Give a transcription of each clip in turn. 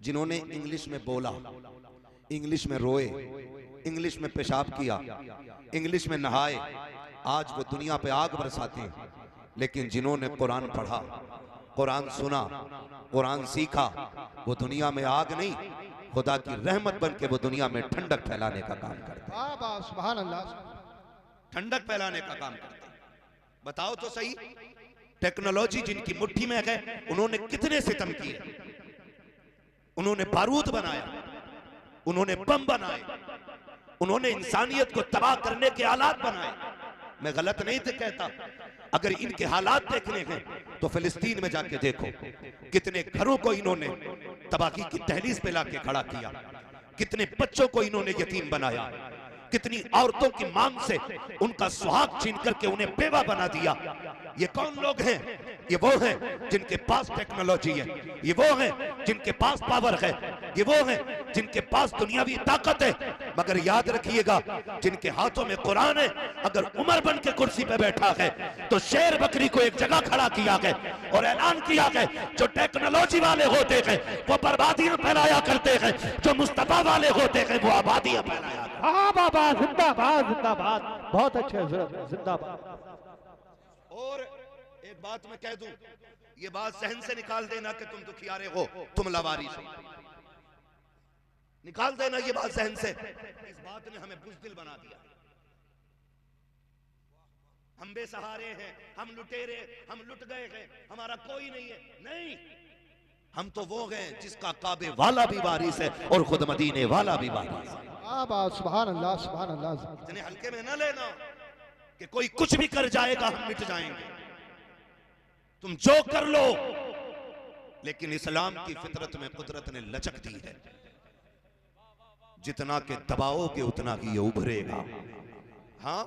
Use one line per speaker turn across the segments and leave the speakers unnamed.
जिन्होंने इंग्लिश में बोला, इंग्लिश में रोए, इंग्लिश में पेशाब किया, इंग्लिश में नहाए, आज वो दुनिया पे आग बरसाते हैं। लेकिन जिन्होंने कुरान पढ़ा, कुरान सुना, कुरान सीखा, वो दुनिया में आग नहीं, खुदा की रहमत बन के वो दुनिया में ठंडक फैलाने का काम करते हैं।
सुभान अल्लाह,
ठंडक फैलाने का काम करते हैं। बताओ तो सही, टेक्नोलॉजी जिनकी मुट्ठी में है, उन्होंने कितने सितम किए। उन्होंने बारूद बनाया, उन्होंने बम बनाए, उन्होंने इंसानियत को तबाह करने के आलात बनाए। मैं गलत नहीं तो कहता। अगर इनके हालात देखने हैं तो फिलिस्तीन में जाके देखो, कितने घरों को इन्होंने तबाही की दहलीज पे लाके खड़ा किया, कितने बच्चों को इन्होंने यतीम बनाया, कितनी औरतों की मांग से उनका सुहाग छीन करके उन्हें बेवा बना दिया। ये कौन लोग हैं? ये वो हैं जिनके पास टेक्नोलॉजी है, ये वो हैं जिनके पास पावर है, ये वो हैं जिनके पास दुनियावी ताकत है। मगर याद रखिएगा, जिनके हाथों में कुरान है, अगर उमर बन के कुर्सी पे बैठा है तो शेर बकरी को एक जगह खड़ा किया गया और ऐलान किया गया, जो टेक्नोलॉजी वाले होते हैं वो बर्बादियां फैलाया करते हैं, जो मुस्तफा वाले होते हैं वो आबादियां फैलाया।
हाँ बाबा, जिंदाबाद जिंदाबाद, बहुत अच्छे जिंदाबाद।
और एक बात मैं कह दूं, ये बात सहन से निकाल देना कि तुम दुखियारे हो, तुम लवारिस हो, निकाल देना ये बात सहन से। इस बात ने हमें बुज़दिल बना दिया। हम बेसहारे हैं, हम लुटेरे, हम लुट गए हैं, हमारा कोई नहीं है। नहीं, हम तो वो हैं जिसका काबे वाला भी वारिस है और खुद मदीने वाला भी वारिस है।
सुभान अल्लाह, सुभान अल्लाह।
इतने हल्के में ना लेना कि कोई कुछ भी कर जाएगा हम मिट जाएंगे। तुम जो कर लो, लेकिन इस्लाम की फितरत में कुदरत ने लचक दी है, जितना के दबाओगे उतना ही ये उभरेगा। हाँ,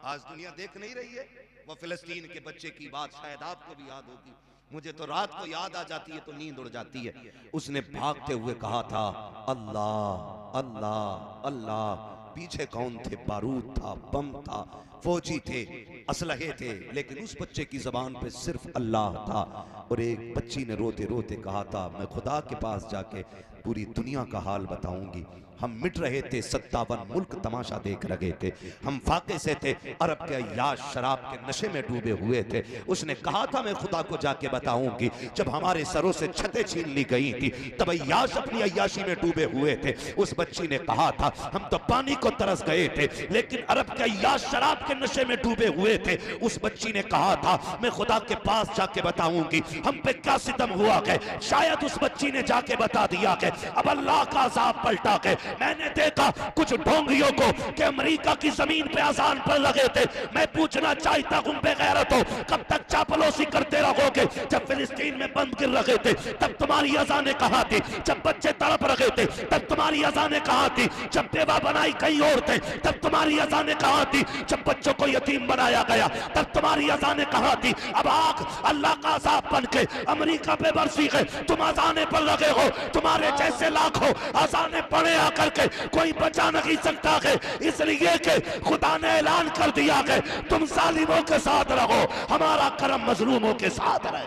आज दुनिया देख नहीं रही है वो फिलिस्तीन के बच्चे की बात, शायद आपको भी याद होगी, मुझे तो रात को याद आ जाती है तो नींद उड़ जाती है। उसने भागते हुए कहा था अल्लाह अल्लाह अल्लाह। पीछे कौन थे? बारूद था, बम था, फौजी थे, असलहे थे, लेकिन उस बच्चे की जबान पे सिर्फ अल्लाह था। और एक बच्ची ने रोते रोते कहा था, मैं खुदा के पास जाके पूरी दुनिया का हाल बताऊंगी। हम मिट रहे थे, 57 मुल्क तमाशा देख रहे थे, हम फाके से थे, अरब के अय्याश शराब के नशे में डूबे हुए थे। उसने कहा था मैं खुदा को जाके बताऊंगी। जब हमारे सरों से छतें छीन ली गई थी तब अय्याश अपनी अय्याशी में डूबे हुए थे। उस बच्ची ने कहा था हम तो पानी को तरस गए थे, लेकिन अरब के अय्याश शराब के नशे में डूबे हुए थे। उस बच्ची ने कहा था मैं खुदा के पास जाके बताऊंगी हम पे क्या सितम हुआ है। शायद उस बच्ची ने जाके बता दिया है, अब अल्लाह का अज़ाब पलटा है। मैंने देखा कुछ ढोंगियों को कि अमेरिका की जमीन पे अजान पर लगे थे। मैं पूछना चाहता हूं बेगैरत हो, कब तक चापलूसी करते रहोगे? जब फिलिस्तीन में बंद गिर रहे थे तब तुम्हारी अजानें कहां थी? जब बच्चे तड़प रहे थे तब तुम्हारी अजानें कहां थी? जब बेवा बनाई कहीं और थे तब तुम्हारी अजानें कहां थी? जब बच्चों को यतीम बनाया गया तब तुम्हारी अजानें कहां थी? अब आग अल्लाह का अज़ाब बन के अमेरिका पे बरसी है, तुम अजाने पर लगे हो। तुम्हारे जैसे लाखों अजाने पड़े आकर के कोई बचा नहीं सकता है, इसलिए कि खुदा ने ऐलान कर दिया है तुम जालिमों के साथ रहो, हमारा करम मजलूमों के साथ रहे।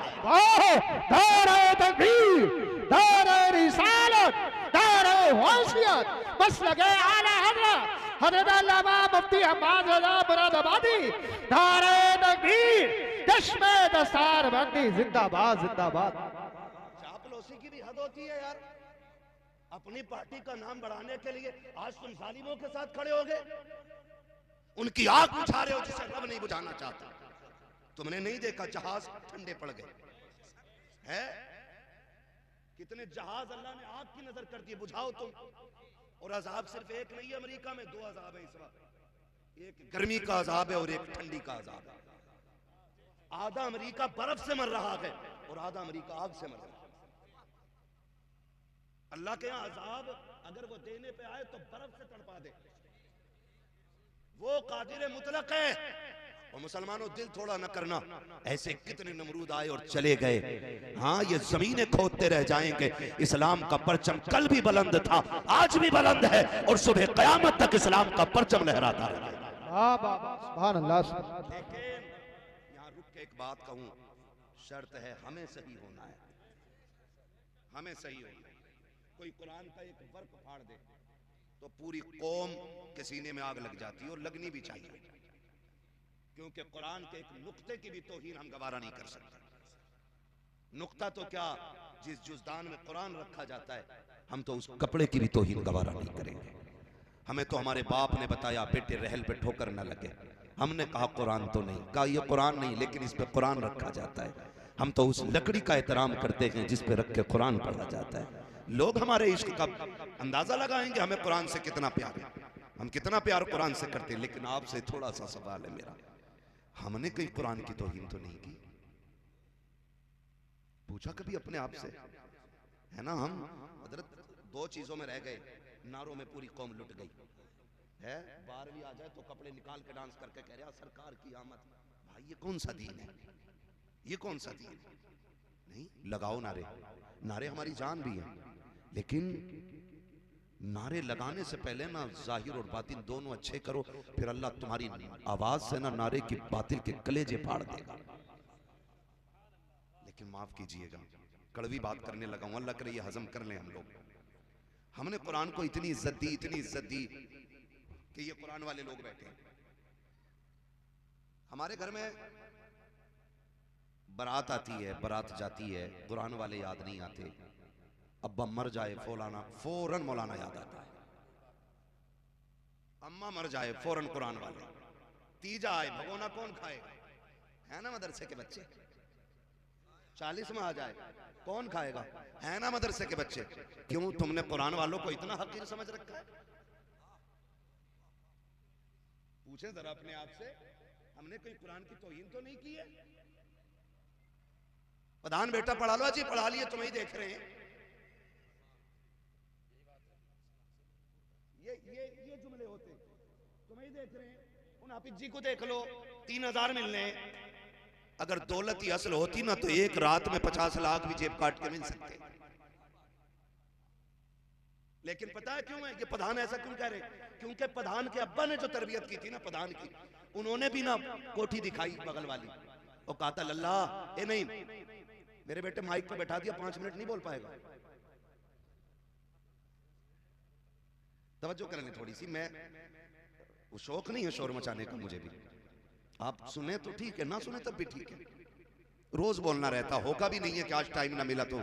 नारे तकबीर, नारे रिसालत, नारे हैसियत, बस लगे आला हज़रत हज़रत अल्लामा मुफ्ती हम्माद रज़ा मुरादाबादी। नारे तकबीर, चश्मे दस्तार बंदी, जिंदाबाद जिंदाबाद।
चापलूसी की भी हद होती है यार। अपनी पार्टी का नाम बढ़ाने के लिए आज तुम जालिमों के साथ खड़े हो गए, उनकी आग बुझा रहे हो जिसे रब नहीं बुझाना चाहता। तुमने नहीं देखा जहाज ठंडे पड़ गए है? कितने जहाज अल्लाह ने आग की नजर कर दी, बुझाओ तुम। और अजाब सिर्फ एक नहीं है, अमेरिका में 2 अजाब है इस वक्त, एक गर्मी का अजाब है और एक ठंडी का अजाब है। आधा अमेरिका बर्फ से मर रहा है और आधा अमेरिका आग से मर रहा है। अल्लाह के यहाँ अजाब अगर वो देने पे आए तो बर्फ से तड़पा दे, वो कादिर मुतलक है। और मुसलमानों दिल थोड़ा न करना, ऐसे कितने नमरूद आए और चले गए। हाँ, ये जमीनें खोदते रह जाएंगे। इस्लाम का परचम कल भी बुलंद था, आज भी बुलंद है और सुबह कयामत तक इस्लाम का परचम लहराता रहेगा।
सुभान अल्लाह।
लेकिन यहाँ रुक के एक बात कहूं, शर्त है हमें सही होना है, हमें सही होना है। कोई कुरान का एक वर्क फाड़ दे तो पूरी कौम के सीने में आग लग जाती है, और लगनी भी चाहिए, क्योंकि कुरान के एक नुक्ते की भी तौहीन हम गवारा नहीं कर सकते। नुक्ता तो क्या, जिस जुज़दान में कुरान रखा जाता है, हम तो उस कपड़े की भी तौहीन गवारा नहीं करेंगे। हमें तो हमारे बाप ने बताया बेटे रहल पे ठोकर न लगे, हमने कहा कुरान तो नहीं, कहा ये कुरान नहीं लेकिन इस पे कुरान रखा जाता है। हम तो उस लकड़ी का एहतराम करते हैं जिस पे रख के कुरान पढ़ा जाता है। लोग हमारे इश्क का अंदाजा लगाएंगे हमें कुरान से कितना प्यार है, हम कितना प्यार कुरान से करते हैं। लेकिन आपसे थोड़ा सा सवाल है मेरा, हमने कहीं कुरान की तौहीन तो नहीं की? पूछा कभी अपने आप से? है ना, हम हजरत दो चीजों में रह गए, नारों में पूरी कौम लुट गई है। 12वीं आ जाए तो कपड़े निकाल के डांस करके कह रहा सरकार की आमद। भाई ये कौन सा दीन है, ये कौन सा दीन है? नहीं, लगाओ नारे, नारे हमारी जान भी है, लेकिन नारे लगाने से पहले ना जाहिर और बातिन दोनों अच्छे करो, फिर अल्लाह तुम्हारी आवाज से ना नारे की बातिल के कलेजे फाड़ देगा। लेकिन माफ कीजिएगा, कड़वी बात करने लगा हूं, अल्लाह करे ये हजम कर लें हम लोग। हमने कुरान को इतनी इज्जत दी, इतनी इज्जत दी कि ये कुरान वाले लोग बैठे हैं। हमारे घर में बारात आती है, बारात जाती है, कुरान वाले याद नहीं आते। अब्बा मर जाए फौरन मौलाना याद आता है, अम्मा मर जाए फौरन कुरान वाले, तीजा आए भगोना कौन खाएगा, है ना मदरसे के बच्चे, 40 में आ जाए कौन खाएगा, है ना मदरसे के बच्चे। क्यों तुमने कुरान वालों को इतना हकीर समझ रखा है? पूछे जरा अपने आप से, हमने कोई कुरान की तौहीन तो नहीं की है? प्रधान बेटा पढ़ा लो जी, पढ़ा लिए, तुम्हें ही देख रहे हैं। ये जुमले होते, तुम्हें ही देख रहे हैं। उन हाफिज जी को देख लो, 3000 मिलने। अगर दौलत ही असल होती ना तो एक रात में 50 लाख भी जेब काट के मिल सकते। लेकिन पता है क्यों है ये प्रधान ऐसा क्यों कह रहे? क्योंकि प्रधान के अब्बा ने जो तरबियत की थी ना प्रधान की, उन्होंने भी ना कोठी दिखाई बगल वाली, और कहा था लल्ला ए नहीं मेरे बेटे माइक पे बैठा दिया, 5 मिनट नहीं बोल पाएगा। तवज्जो करने थोड़ी सी, मैं वो शौक नहीं है शोर मचाने का मुझे भी, आप सुने तो ठीक है, ना सुने तब भी ठीक है। रोज बोलना रहता, होगा भी नहीं है कि आज टाइम ना मिला तो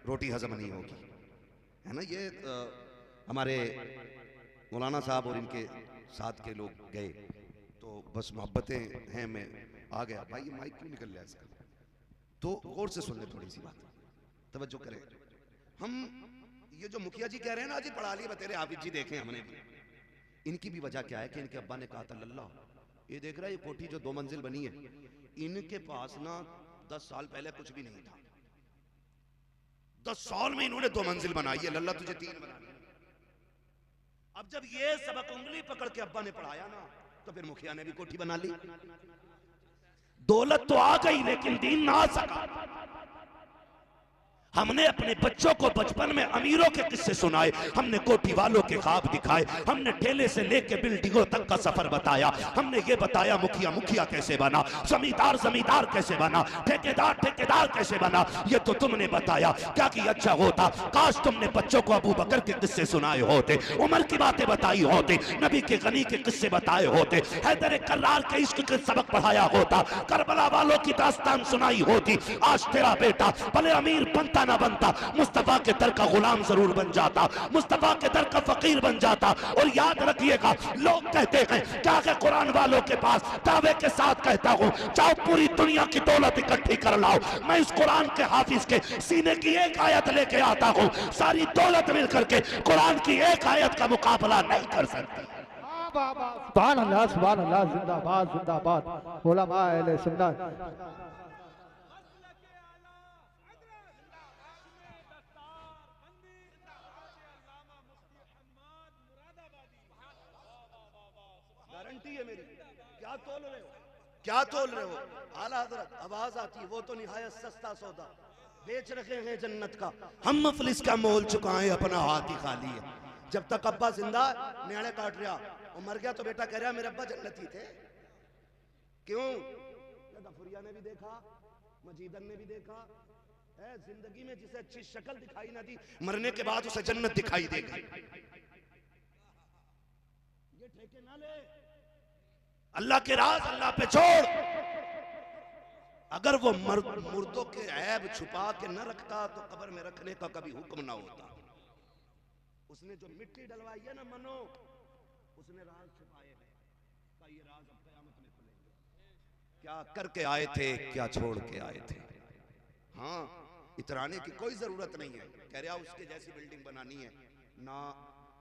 रोटी हजम नहीं होगी, है ना। ये हमारे मौलाना साहब और इनके साथ के लोग गए तो बस मोहब्बतें हैं, मैं आ गया। भाई ये माइक क्यों निकल रहा है इसका? तो गौर से सुन ले थोड़ी सी बात, तवज्जो करें। हम ये जो मुखिया जी कह रहे हैं ना जी पढ़ा लिए बतेरे हाफिज जी देखे हमने भी, इनकी भी वजह क्या है कि इनके अब्बा ने कहा था लल्ला ये देख रहा है ये कोठी जो 2 मंजिल बनी है, इनके पास ना 10 साल पहले कुछ भी नहीं था, 10 साल में इन्होंने 2 मंजिल बनाई है, लल्ला तुझे 3 बना दी। अब जब ये सबक उंगली पकड़ के अब्बा ने पढ़ाया ना तो फिर मुखिया ने भी कोठी बना ली। दौलत तो आ गई लेकिन दीन ना आ सका। हमने अपने बच्चों को बचपन में अमीरों के किस्से सुनाए, हमने कोठी वालों के ख्वाब दिखाए, हमने ठेले से लेके बिल्डिंगों तक का सफर बताया, हमने ये बताया मुखिया मुखिया कैसे बना, जमींदार जमींदार कैसे बना, ठेकेदार ठेकेदार कैसे बना। ये तो तुमने बताया, क्या कि अच्छा होता काश तुमने बच्चों को अबू बकर के किस्से सुनाए होते, उमर की बातें बताई होते, नबी के गनी के किस्से बताए होते, हैदर कर्रार के इश्क के सबक पढ़ाया होता, करबला वालों की दास्तान सुनाई होती। आज तेरा बेटा भले अमीर बनता ना बनता, मुस्तफा के दर का गुलाम जरूर बन जाता, मुस्तफा के दर का फकीर बन जाता। और याद रखिएगा, लोग कहते हैं क्या कि कुरान वालों के पास दावे के साथ कहता हूं चाहो पूरी दुनिया की दौलत इकट्ठी कर लाओ, मैं इस कुरान के हाफिज के सीने की एक आयत लेके आता हूं, सारी दौलत मिलकर के कुरान की एक आयत का मुकाबला नहीं कर सकती।
सुभान अल्लाह जिंदाबाद जिंदाबाद उलमा अहले सुन्नत।
गारंटी है मेरी। क्या तोल रहे हो, क्या तोल रहे हो? आला हजरत आवाज आती है, वो तो निहायत सस्ता सौदा बेच रखे हैं जन्नत का, हम मफलिस का मोल चुकाएं, अपना हाथ ही खाली है। जब तक अब्बा जिंदा न्याणे काट रहा, और मर गया तो बेटा कह रहा मेरे अब्बा जन्नती थे। क्यों? गफुरिया ने भी देखा, मजीदन ने भी देखा, है जिंदगी में जिसे अच्छी शक्ल दिखाई ना दी, मरने के बाद उसे जन्नत दिखाई देगी। ये ठेके ना ले, अल्लाह के राज अल्लाह पे छोड़। अगर वो मुर्दों के ऐब छुपा के न रखता तो कब्र में रखने का कभी हुक्म ना होता। उसने जो मिट्टी डलवाई है ना मनो, उसने राज छुपाए हैं, का ये राज अब क़यामत में खुलेंगे। क्या करके आए थे, क्या छोड़ के आए थे। हाँ, इतराने की कोई जरूरत नहीं है। कह रहा उसके जैसी बिल्डिंग बनानी है ना,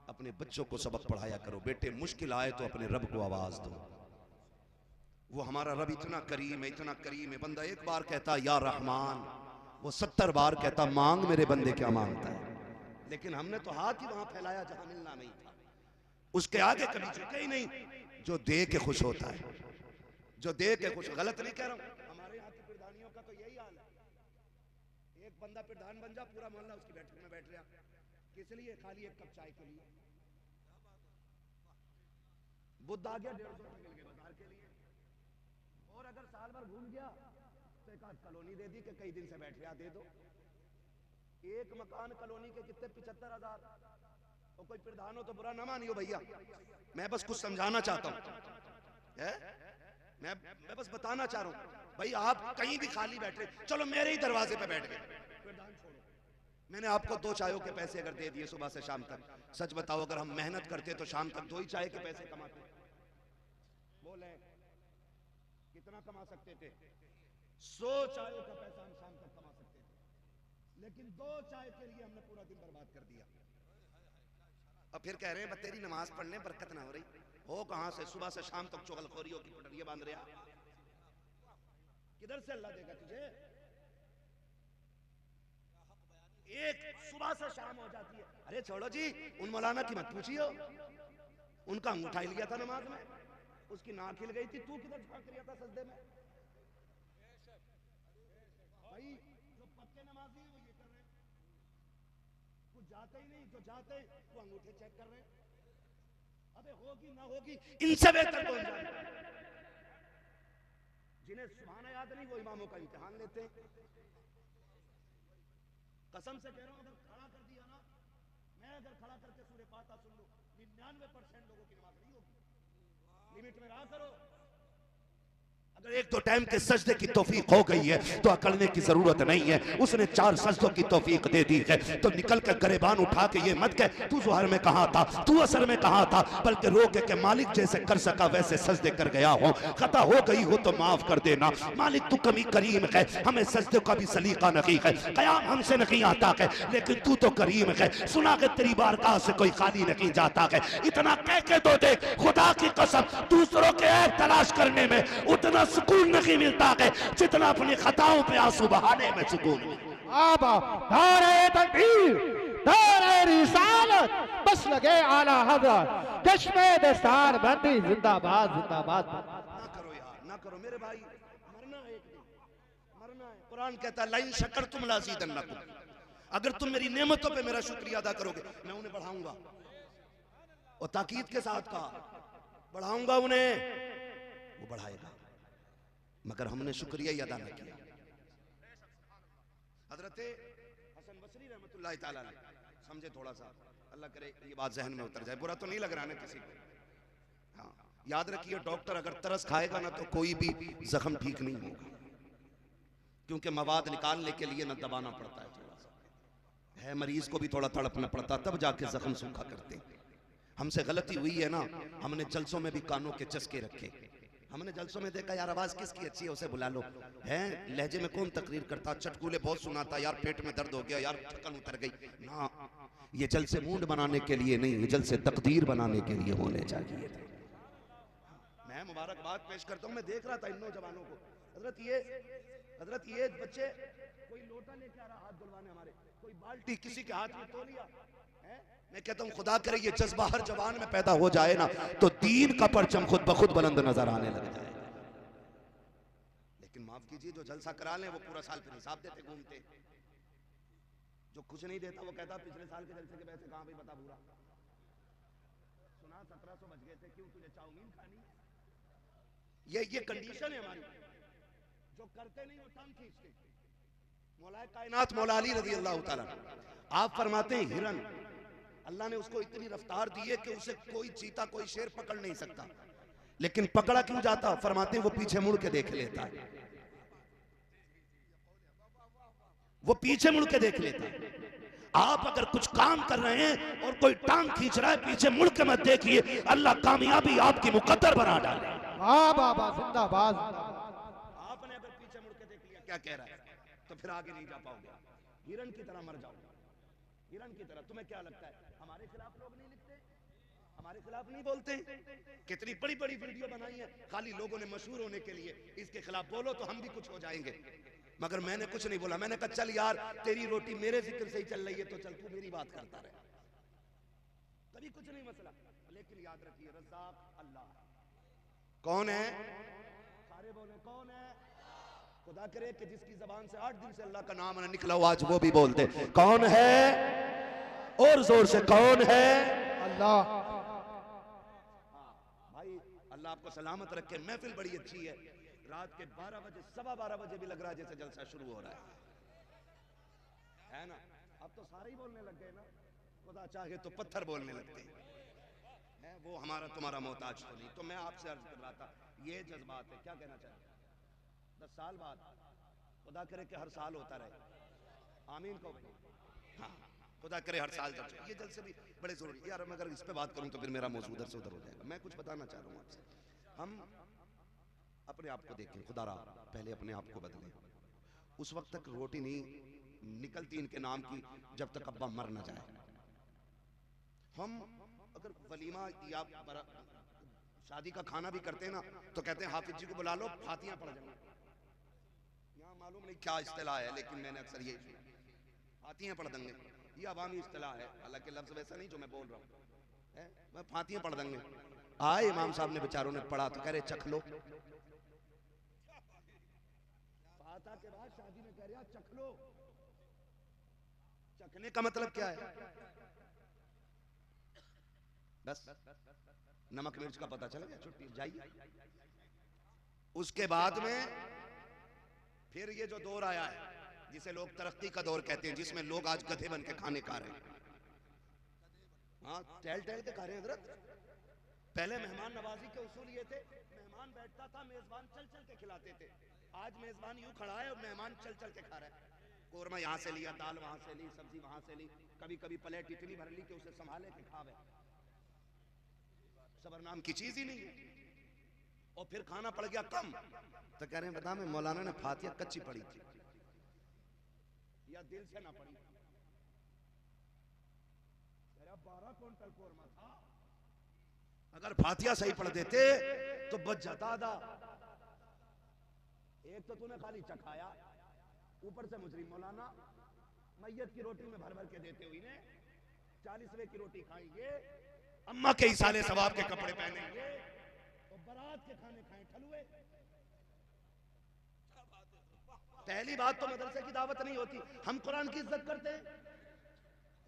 अपने बच्चों को सबक पढ़ाया करो। बेटे मुश्किल आए तो अपने रब को आवाज दो। वो हमारा रब इतना करीम है, इतना करीम है। बंदा एक बार कहता या रहमान, वो 70 बार कहता मांग मेरे बंदे क्या मांगता है। लेकिन हमने तो हाथ ही वहां फैलाया जहां मिलना नहीं था। उसके आगे कभी झुके ही नहीं। जो दे के खुश होता है, जो दे के खुश। गलत नहीं कह रहा हूं, हमारे यहाँ की प्रधानियों का तो यही हाल है। एक बंदा प्रधान बन जा, पूरा मोहल्ला उसकी बैठक में बैठ रहा, किस लिए? खाली एक कप चाय के लिए। बुद्ध आ गया, 150 रुपए मिल गए बाजार के लिए। और अगर साल भर घूम गया तो एक आध कॉलोनी दे दी कि कई दिन से बैठ रहा, दे दो। एक मकान कॉलोनी के कितने? 75,000। और कोई प्रधान हो तो बुरा ना मानियो भैया, मैं बस कुछ समझाना चाहता हूं। मैं बस बताना चाह रहा हूं भाई, आप कहीं भी खाली बैठे, चलो मेरे ही दरवाजे पे बैठ गए, प्रधान छोड़ो। मैंने आपको 2 चायों के पैसे अगर दे दिए सुबह से शाम तक, सच बताओ अगर हम मेहनत करते तो शाम तक 2 ही चाय के पैसे कमाते। बोले कितना कमा सकते थे? 100 चायों का पैसा हम शाम तक कमा सकते थे, लेकिन 2 चाय के लिए हमने पूरा दिन बर्बाद कर दिया। अब फिर कह रहे हैं तेरी नमाज पढ़ने बरकत ना हो रही। हो कहां से? सुबह से शाम तक चुगलखोरियों की पटरियां बांध रहा, किधर से अल्लाह देगा तुझे? एक सुबह से शाम हो जाती है। अरे छोड़ो जी, उन मौलाना की मत पूछियो, उनका अंगूठा लिया था नमाज में, उसकी नाक हिल गई थी, तू किधर झांक लिया था सजदे में? भाई जो पक्के नमाजी वो ये कर रहे हैं, कुछ जाते ही नहीं, जो जाते वो अंगूठे चेक कर रहे हैं। अबे होगी ना होगी, इनसे बेहतर कौन जाने। जिन्हें सुभान याद नहीं वो इमामों का इम्तिहान लेते हैं। कसम से कह रहा हूं, अगर खड़ा कर दिया ना, मैं अगर खड़ा करके सूरह फातिहा सुन लूं, 99% लोगों की नमाज नहीं होगी। लिमिट में रहा करो। अगर 1-2 टाइम के सजदे की तौफीक हो गई है तो अकड़ने की जरूरत नहीं है। उसने 4 सजदों की तौफीक दे दी है तो निकल कर गरेबान उठा के ये मत कह तू ज़ोहर में कहा था, तू असर में कहा था, बल्कि रोके के मालिक जैसे कर सका वैसे सजदे कर गया हो। खता हो गई हो तो माफ कर देना मालिक, तू कमी करीम है, हमें सजदे का भी सलीका नहीं है, कयाम हमसे नहीं आता है, लेकिन तू तो करीम है, सुना के तेरी बारगाह से कोई खाली नहीं जाता है। इतना कह के तो देख, खुदा की कसम दूसरों के ऐब तलाश करने में उतना सुकून नहीं मिलता है जितना अपनी खताओं पे आंसू बहाने में सुकून मिलता।
नारे तकबीर, नारे रिसालत, बस लगे आला हज़रत, चश्मे दस्तार बंदी जिंदाबाद जिंदाबाद।
ना करो यार, ना करो मेरे भाई, मरना है एक दिन, मरना है। कुरान कहता है लाइन शक्कर तुम लाज़ीदन्नकुम, अगर तुम मेरी नेमतों पे मेरा शुक्रिया अदा करोगे मैं उन्हें बढ़ाऊंगा। और ताकीद के साथ कहा बढ़ाऊंगा उन्हें, वो बढ़ाएगा, मगर हमने शुक्रिया ही अदा न किया। हजरत हसन बसरी रहमतुल्लाह ताला अलैह, समझे थोड़ा सा, अल्लाह करे ये बात जहन में उतर जाए, बुरा तो नहीं लग रहा ना किसी को। हाँ याद रखिए, डॉक्टर अगर तरस खाएगा ना तो कोई भी जख्म ठीक नहीं होगा, क्योंकि मवाद निकालने के लिए ना दबाना पड़ता है, थोड़ा सा है, मरीज को भी थोड़ा तड़पना पड़ता, तब जाके जख्म सूखा करते हैं। हमसे गलती हुई है ना, हमने जलसों में भी कानों के चस्के रखे, हमने जलसों में देखा यार आवाज किसकी अच्छी है उसे बुला लो, है लहजे में कौन तकरीर करता, चटकूले बहुत सुनाता, यार पेट में दर्द हो गया, यार थकन उतर गई ना, ये जलसे मूड बनाने के लिए नहीं, ये जलसे तकदीर बनाने के लिए होने चाहिए थे। मैं मुबारकबाद पेश करता हूँ, मैं देख रहा था इन नौजवानों को, हजरत ये बच्चे, कोई लोटा लेके आ रहा हाथ धुलवाने हमारे, कोई बाल्टी किसी के हाथ में तौलिया, मैं कहता हूं खुदा करे ये जज्बा हर जवान में पैदा हो जाए ना तो दीन का परचम खुद ब खुद बुलंद नजर आने लग जाए। लेकिन माफ कीजिए, जो जलसा करा लें वो पूरा साल फिर हिसाब देते घूमते, जो कुछ नहीं देता वो कहता पिछले साल के जलसे के पैसे कहां भाई बता पूरा, सुना 1700 बच गए थे, क्यों तुझे चाउमीन खानी? ये कंडीशन है हमारी, जो करते नहीं वो टांग खींचते, मौला कायनात मौला अली रज़ी अल्लाह ताला आप फरमाते हैं हिरन अल्लाह ने उसको इतनी रफ्तार दी है कि उसे कोई चीता कोई शेर पकड़ नहीं सकता, लेकिन पकड़ा क्यों जाता? फरमाते हैं वो पीछे मुड़ के देख लेता है, वो पीछे मुड़ के देख लेता है। आप अगर कुछ काम कर रहे हैं और कोई टांग खींच रहा है, पीछे मुड़ के मत देखिए, अल्लाह कामयाबी आपकी मुकद्दर बना डाले।
वाह बाबा जिंदाबाद।
आपने अगर पीछे मुड़ के देख लिया क्या कह रहा है तो फिर आगे नहीं जा पाओगे, हिरन की तरह मर जाओगे, हिरन की तरह। तुम्हें क्या लगता है हमारे खिलाफ लोग नहीं लिखते, हमारे खिलाफ नहीं बोलते? कितनी बड़ी बड़ी वीडियो बनाई है खाली लोगों ने मशहूर होने के लिए, इसके खिलाफ बोलो तो हम भी कुछ हो जाएंगे। मगर मैंने कुछ नहीं बोला, मैंने कहा चल यार तेरी रोटी मेरे जिक्र से ही चल रही है तो चल तू मेरी बात करता रहे, कभी कुछ नहीं मसला। लेकिन याद रखिए रज़्ज़ाक़ अल्लाह कौन है? सारे बोले कौन है? खुदा करे कि जिसकी जबान से 8 दिन से अल्लाह का नाम न निकला हो आज वो भी बोलते कौन है, और जोर से कौन है?
अल्लाह।
भाई अल्लाह आपको सलामत रखे। महफिल बड़ी अच्छी है, रात के 12 बजे 12:15 बजे भी लग रहा है जैसे जलसा शुरू हो रहा है ना। अब तो सारे ही बोलने लग गए ना, खुदा चाहे तो पत्थर बोलने लगते हैं, वो हमारा तुम्हारा मोहताज तो नहीं। तो मैं आपसे अर्ज कर रहा था ये जज्बात है, क्या कहना चाहिए? 10 साल बाद खुदा करे कि हर साल होता रहे, आमीन को। हाँ खुदा करे हर साल जलसे, ये जलसे भी बड़े जरूरी यार। मैं अगर इस पे बात करूं तो फिर मेरा मौजूद उधर से उधर हो जाएगा। मैं कुछ बताना चाह रहा हूँ आपसे, हम अपने आप को देखें, खुदा रहा पहले अपने आप को बदलें। उस वक्त तक रोटी नहीं निकलती इनके नाम की जब तक अब्बा मर ना जाए। हम अगर वलीमा या शादी का खाना भी करते हैं ना तो कहते हैं हाफिज जी को बुला लो, फातियां पढ़ जाएंगे। यहाँ मालूम नहीं क्या इस्तिलाह है, लेकिन मैंने अक्सर ये फातियां पढ़ देंगे, ये अवामी इस्तिलाह है, हालांकि लफ्ज वैसा नहीं जो मैं बोल रहा हूँ। मैं फातियां पढ़ देंगे। आए इमाम साहब ने बेचारों ने पढ़ा तो कह रहे चख लो, के बाद शादी में कह रहा चख लो। चखने का मतलब क्या है? बस नमक मिर्च का पता चल गया, छुट्टी जाइए। उसके बाद में फिर ये जो दौर आया है जिसे लोग तरक्की का दौर कहते हैं, जिसमें लोग आज गधे बन के खाने खा रहे हैं। हाँ टहल टहल के खा रहे हैं हजरत। पहले मेहमान नवाजी के उसूल ये थे, मेहमान बैठता था मेजबान चल चल के खिलाते थे। आज मेजबान यूं खड़ा है और मेहमान चल चल के खा रहा है। कोरमा यहाँ से लिया, दाल वहां से ली, सब्जी वहां से ली, कभी कभी प्लेट इतनी भर ली कि उसे संभाले के खावे। सबर नाम की चीज ही नहीं है। और फिर खाना पड़ गया कम तो कह रहे हैं बता मैं मौलाना ने फातिया कच्ची पड़ी थी या दिल से ना पड़ी। 12 क्विंटल कोरमा था, अगर फातिया सही पढ़ देते तो बच जाता आधा। एक तो तूने खाली चखाया, ऊपर से मुजरिम मौलाना मैयत की रोटी में भर भर के देते हुए ने 40वें की रोटी खाएंगे, अम्मा के इसाले सवाब के कपड़े पहनेंगे और बारात के खाने खाए ठलुए। पहली बात तो मदरसे की दावत नहीं होती, हम कुरान की इज्जत करते हैं,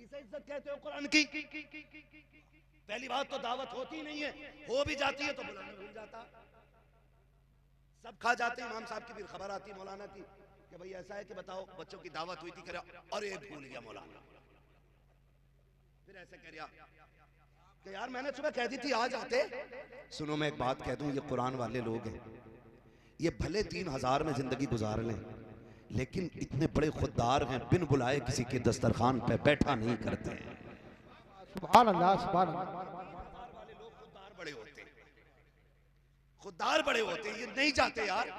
इसे इज्जत कहते हो कुरान की। पहली बात तो दावत होती नहीं है, हो भी जाती है तो बुलाना भूल जाता। सब खा जाते हैं। इमाम साहब की भी खबर आती है मौलाना की कि भाई ऐसा है कि बताओ बच्चों की दावत हुई थी, अरे भूल गया मौलाना। फिर ऐसे कह रहा कि यार मैंने सुबह कह दी थी आ जाते। सुनो मैं एक बात कह दूं, ये कुरान वाले लोग हैं, ये भले 3000 में जिंदगी गुजार लें लेकिन इतने बड़े खुददार हैं, बिन बुलाए किसी के दस्तरखान पे बैठा नहीं करते हैं।
सुभान अल्लाह सुभान अल्लाह।
वाले लोग खुददार बड़े होते हैं, खुददार बड़े होते हैं, ये नहीं जाते यार,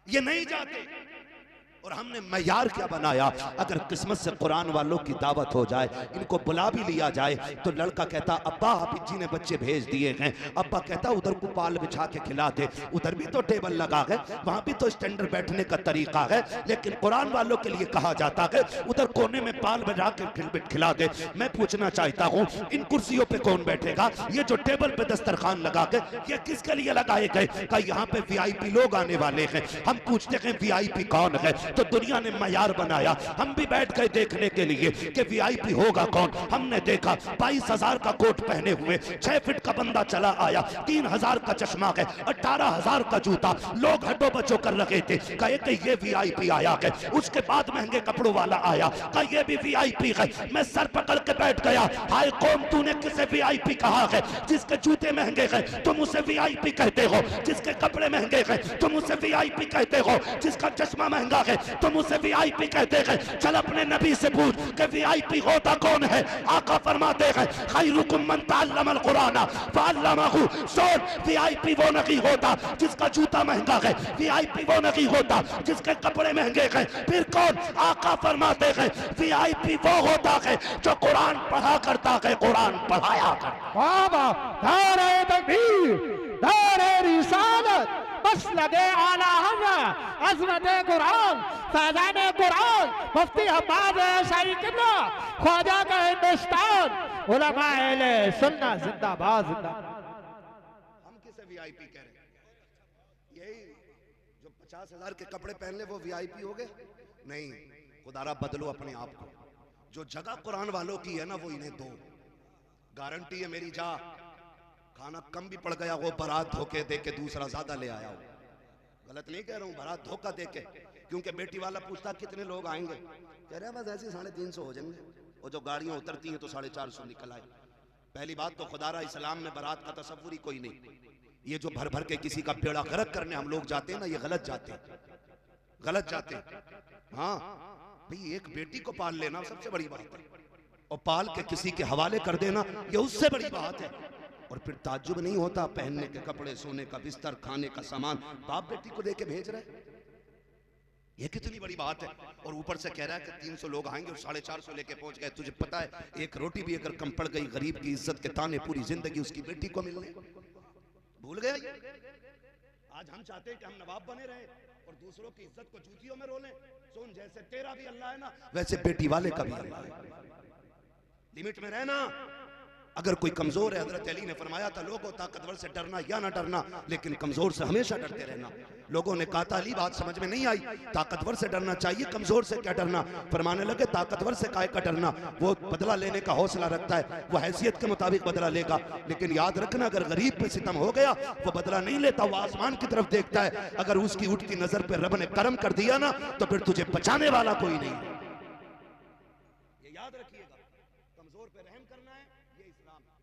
ये नहीं जाते। और हमने मयार क्या बनाया, अगर किस्मत से कुरान वालों की दावत हो जाए, इनको बुला भी लिया जाए तो लड़का कहता अब्बा हाफिज जी ने बच्चे भेज दिए हैं, अब्बा कहता उधर को पाल बिछा के खिला दे, उधर भी तो टेबल लगा है, वहां भी तो स्टैंडर्ड बैठने का तरीका है, लेकिन कुरान वालों के लिए कहा जाता है उधर कोने में पाल बिछा के खिला दे। मैं पूछना चाहता हूँ इन कुर्सियों पे कौन बैठेगा? ये जो टेबल पे दस्तरखान लगा के ये किसके लिए लगाए गए? का यहाँ पे VIP लोग आने वाले हैं। हम पूछते हैं VIP कौन है? तो दुनिया ने मयार बनाया। हम भी बैठ गए देखने के लिए कि वीआईपी होगा कौन। हमने देखा 22,000 का कोट पहने हुए 6 फीट का बंदा चला आया, 3,000 का चश्मा है, 18,000 का जूता। लोग हड्डो बचो कर रखे थे, कहे कि ये वीआईपी आया है। उसके बाद महंगे कपड़ों वाला आया, कहा ये भी वीआईपी है। मैं सर पकड़ के बैठ गया, हाय कौम तूने किसे वीआईपी कहा है? जिसके जूते महंगे हैं तुम उसे वीआईपी कहते हो, जिसके कपड़े महंगे हैं तुम उसे वीआईपी कहते हो, जिसका चश्मा महंगा है तुम उसे वीआईपी कहते हैं। चल अपने नबी से पूछ कि वीआईपी होता कौन है। आका फरमाते हैं खैरुकुम मन तअल्लमल कुरान फअल्लमहु। सुन, वीआईपी वो नहीं होता जिसका जूता महंगा है, वीआईपी वो नहीं होता जिसके कपड़े महंगे हैं। फिर कौन? आका फरमाते हैं वीआईपी वो होता है जो कुरान पढ़ा करता है, कुरान पढ़ाया करता।
बाबा नारे तकबीर, नारे रिसालत, बस लगे आला हज़रत, अज़मत कुरान, फैज़ान कुरान, मुफ्ती हम्माद शाही किबला, ख्वाजा का हिंदुस्तान, उलमा अहले सुन्नत जिंदाबाद जिंदाबाद।
हम किसे वीआईपी कह रहे हैं? यही जो 50,000 के कपड़े पहन ले वो वीआईपी हो गए? नहीं, खुदारा बदलो अपने आप को। जो जगह कुरान वालों की है ना वो इन्हें दो। गारंटी है मेरी, जा खाना कम भी पड़ गया वो बारात धोखे दे के दूसरा ज्यादा ले आया हो। गलत नहीं कह रहा हूँ, बारात धोखा दे के। क्योंकि बेटी वाला पूछता कितने लोग आएंगे, कह रहे बस ऐसे 350 हो जाएंगे। और जो गाड़ियां उतरती हैं तो 450 निकल आए। पहली बात तो खुदारा इस्लाम में बारात का तसव्वुर ही कोई नहीं। ये जो भर भर के किसी का बेड़ा गर्क करने हम लोग जाते हैं ना, ये गलत जाते हैं, गलत जाते हैं। हाँ भाई, एक बेटी को पाल लेना सबसे बड़ी बात है, और पाल के किसी के हवाले कर देना ये उससे बड़ी बात है। और फिर ताज्जुब नहीं होता, पहनने के कपड़े, सोने का बिस्तर, खाने का सामान बाप बेटी को देके भेज रहे, ये कितनी बड़ी बात है। और ऊपर से कह रहा है कि 300 लोग आएंगे और 450 लेके पहुंच गए। तुझे पता है एक रोटी भी अगर कम पड़ गई, गरीब की इज्जत के ताने पूरी जिंदगी उसकी बेटी को मिलने। भूल गया ये? आज हम चाहते हैं कि हम नवाब बने रहे और दूसरों की इज्जत को जूतियों में रोलें। सुन, जैसे तेरा भी अल्लाह है ना, वैसे बेटी वाले का भी अल्लाह है। लिमिट में रहना। अगर कोई कमजोर है, हजरत अली ने फरमाया था लोगों ताकतवर से डरना या ना डरना, लेकिन कमजोर से हमेशा डरते रहना। लोगों ने कहा था अली बात समझ में नहीं आई, ताकतवर से डरना चाहिए, कमजोर से क्या डरना? फरमाने लगे ताकतवर से काहे का डरना, वो बदला लेने का हौसला रखता है, वो हैसियत के मुताबिक बदला लेगा। लेकिन याद रखना अगर गरीब पे सितम हो गया वो बदला नहीं लेता, वो आसमान की तरफ देखता है। अगर उसकी उठती नजर पे रब ने करम कर दिया ना तो फिर तुझे बचाने वाला कोई नहीं। ये याद रखिएगा, कमजोर पे रहम करना है, ये इस्लाम है,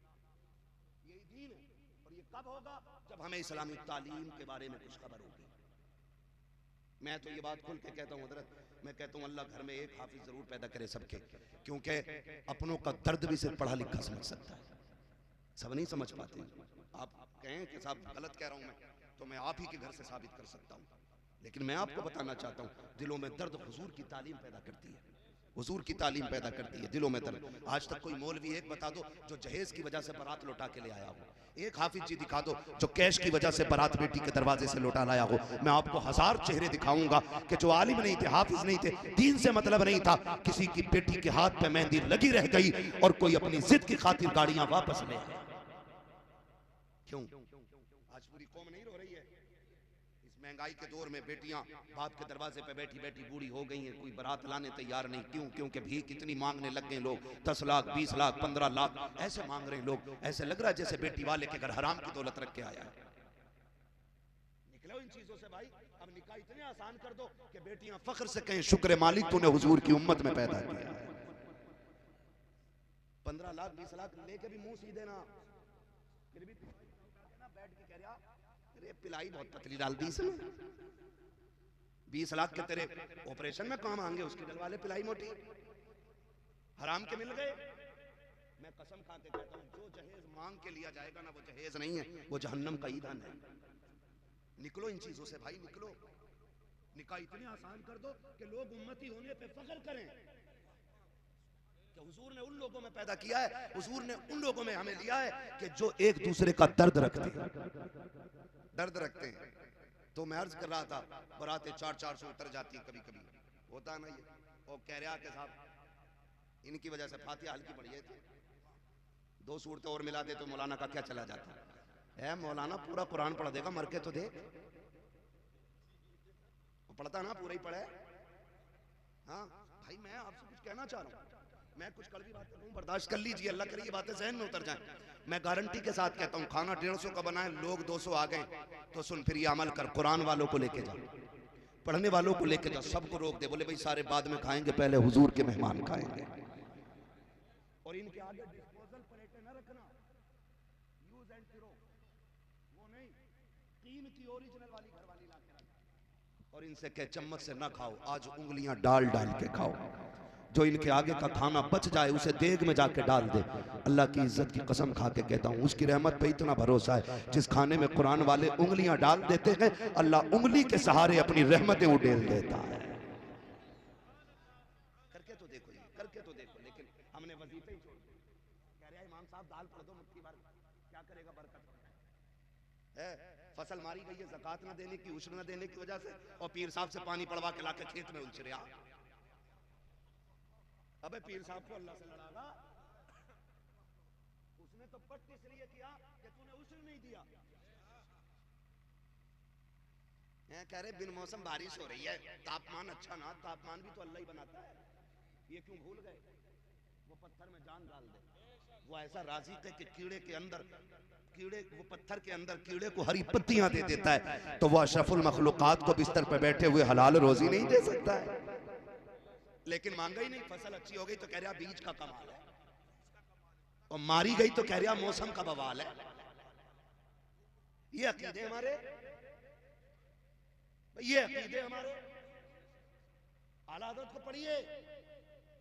यही दीन है। और ये कब होगा? जब हमें इस्लामी तालीम के बारे में कुछ खबर होगी। मैं तो ये बात खुल के कहता हूँ हजरत, मैं कहता हूँ अल्लाह घर में एक हाफिज जरूर पैदा करे सबके, क्योंकि अपनों का दर्द भी सिर्फ पढ़ा लिखा समझ सकता है, सब नहीं समझ पाते। आप कहें कि साहब गलत कह रहा हूँ मैं, तो मैं आप ही के घर से साबित कर सकता हूँ। लेकिन मैं आपको बताना चाहता हूँ दिलों में दर्द हुजूर की तालीम पैदा करती है, हुजूर की तालीम पैदा करती है दिलों में दर्द। आज तक कोई मौलवी एक बता दो जो जहेज की वजह से बारात लौटा के ले आया हो, एक हाफिज जी दिखा दो जो कैश की वजह से बारात बेटी के दरवाजे से लौटा लाया हो। मैं आपको 1000 चेहरे दिखाऊंगा कि जो आलिम नहीं थे, हाफिज नहीं थे, दीन से मतलब नहीं था, किसी की बेटी के हाथ पे मेहंदी लगी रह गई और कोई अपनी जिद की खातिर गाड़ियां वापस ले आए। क्यों? आज पूरी कौम नहीं रो रही है? इस महंगाई के दौर में बेटियां बाप के दरवाजे पे बैठी बैठी बूढ़ी हो गई हैं, कोई बारात लाने तैयार नहीं। क्यों? क्योंकि भीख इतनी मांगने लग गए लोग, 10 लाख 20 लाख 15 लाख ऐसे मांग रहे लोग। ऐसे लग रहा है जैसे बेटी वाले के घर हराम की दौलत रख के आया है। निकलो इन चीजों से भाई। अब निकाह इतने आसान कर दो कि बेटियां फख्र से कहें शुक्र मालिक तूने हुजूर की उम्मत में पैदा किया है। 15 लाख 20 लाख लेके भी मुंह सीधे ना, फिर भी बैठ के कह रहा अरे पिलाई बहुत पतली डाल दी इसने, 20 लाख के तेरे ऑपरेशन में काम आएंगे, उसके डलवा ले पिलाई मोटी। हराम के मिल गए। मैं कसम खा के कहता हूं जो जहेज मांग के लिया जाएगा ना वो जहेज नहीं है, वो जहन्नम का ईंधन है। निकलो इन चीजों से भाई, निकलो। निकाह इतने आसान कर दो कि लोग उम्मती होने पे फख्र करें कि हुजूर ने उन लोगों में पैदा किया है, हुजूर ने उन लोगों में हमें लिया है कि जो एक दूसरे का दर्द रखते हैं, दर्द रखते हैं। तो मैं अर्ज कर रहा था बरातें 400 उतर जाती कभी कभी, होता है ना ये। और कह रहा कि साहब इनकी वजह से फातिहा हल्की पड़ी है, 2 सूरतें और मिला दे तो मौलाना का क्या चला जाता है। मौलाना पूरा कुरान पढ़ देगा, मर के तो देख। पढ़ता ना पूरा ही पढ़े, हाँ भाई मैं आपसे कुछ कहना चाह रहा हूँ, मैं कुछ कड़वी बातें कहूँ बर्दाश्त कर लीजिए, अल्लाह करे ये बातें जहन में उतर जाए। मैं गारंटी के साथ कहता हूँ, खाना 150 का बनाए, लोग 200 आ गए तो सुन फिर ये अमल कर, कुरान वालों को लेके जा, पढ़ने वालों को लेके जा, सबको रोक दे, बोले भाई सारे बाद में खाएंगे, पहले हुजूर के मेहमान खाएंगे। और इनके आगे डिस्पोजल प्लेटें न रखना, यूज एंड थ्रो, वो नहीं, कीमती ओरिजिनल वाली घर वाली ला के रख। और इनसे कह चम्मच से ना खाओ, आज उंगलियां डाल डाल के खाओ। जो इनके आगे का खाना बच जाए उसे देग में जाके डाल दे। अल्लाह की इज्जत की कसम खा के कहता हूँ, उसकी रहमत पे इतना भरोसा है, जिस खाने में कुरान वाले उंगलियां डाल देते हैं, अल्लाह उंगली के सहारे अपनी रहमतें उड़ेल देता है। करके तो देखो, ये करके तो देखो, लेकिन हमने वजीफे ही छोड़ दिए। कह रहा इमाम साहब दाल पढ़ दो मुट्ठी भर, क्या करेगा, बरकत है। फसल मारी गई है ज़कात न देने की, उश्र न देने की वजह से, और पीर साहब से पानी पड़वा के लाके खेत में उलझ रहा। अबे पीर साहब को अल्लाह से लड़ागा, उसने तो पट इसलिए किया कि तूने उश्र नहीं दिया। कह रहे बिन मौसम बारिश हो रही है, तापमान अच्छा ना, तापमान भी तो अल्लाह ही बनाता है, ये क्यों भूल गए। वो पत्थर में जान डाल दे, वो ऐसा राज़िक है कि कीड़े के अंदर, कीड़े, वो पत्थर के अंदर कीड़े को हरी पत्तियां दे देता है, तो वो अशरफुल मखलूकात को बिस्तर पे बैठे हुए हलाल रोजी नहीं दे सकता है। लेकिन मांगा ही नहीं, फसल अच्छी हो गई तो कह रहा बीज का कमाल है, और मारी गई तो कह रहा मौसम का बवाल है। ये अकीदे हमारे, ये अकीदे हमारे। आला हज़रत को पढ़िए,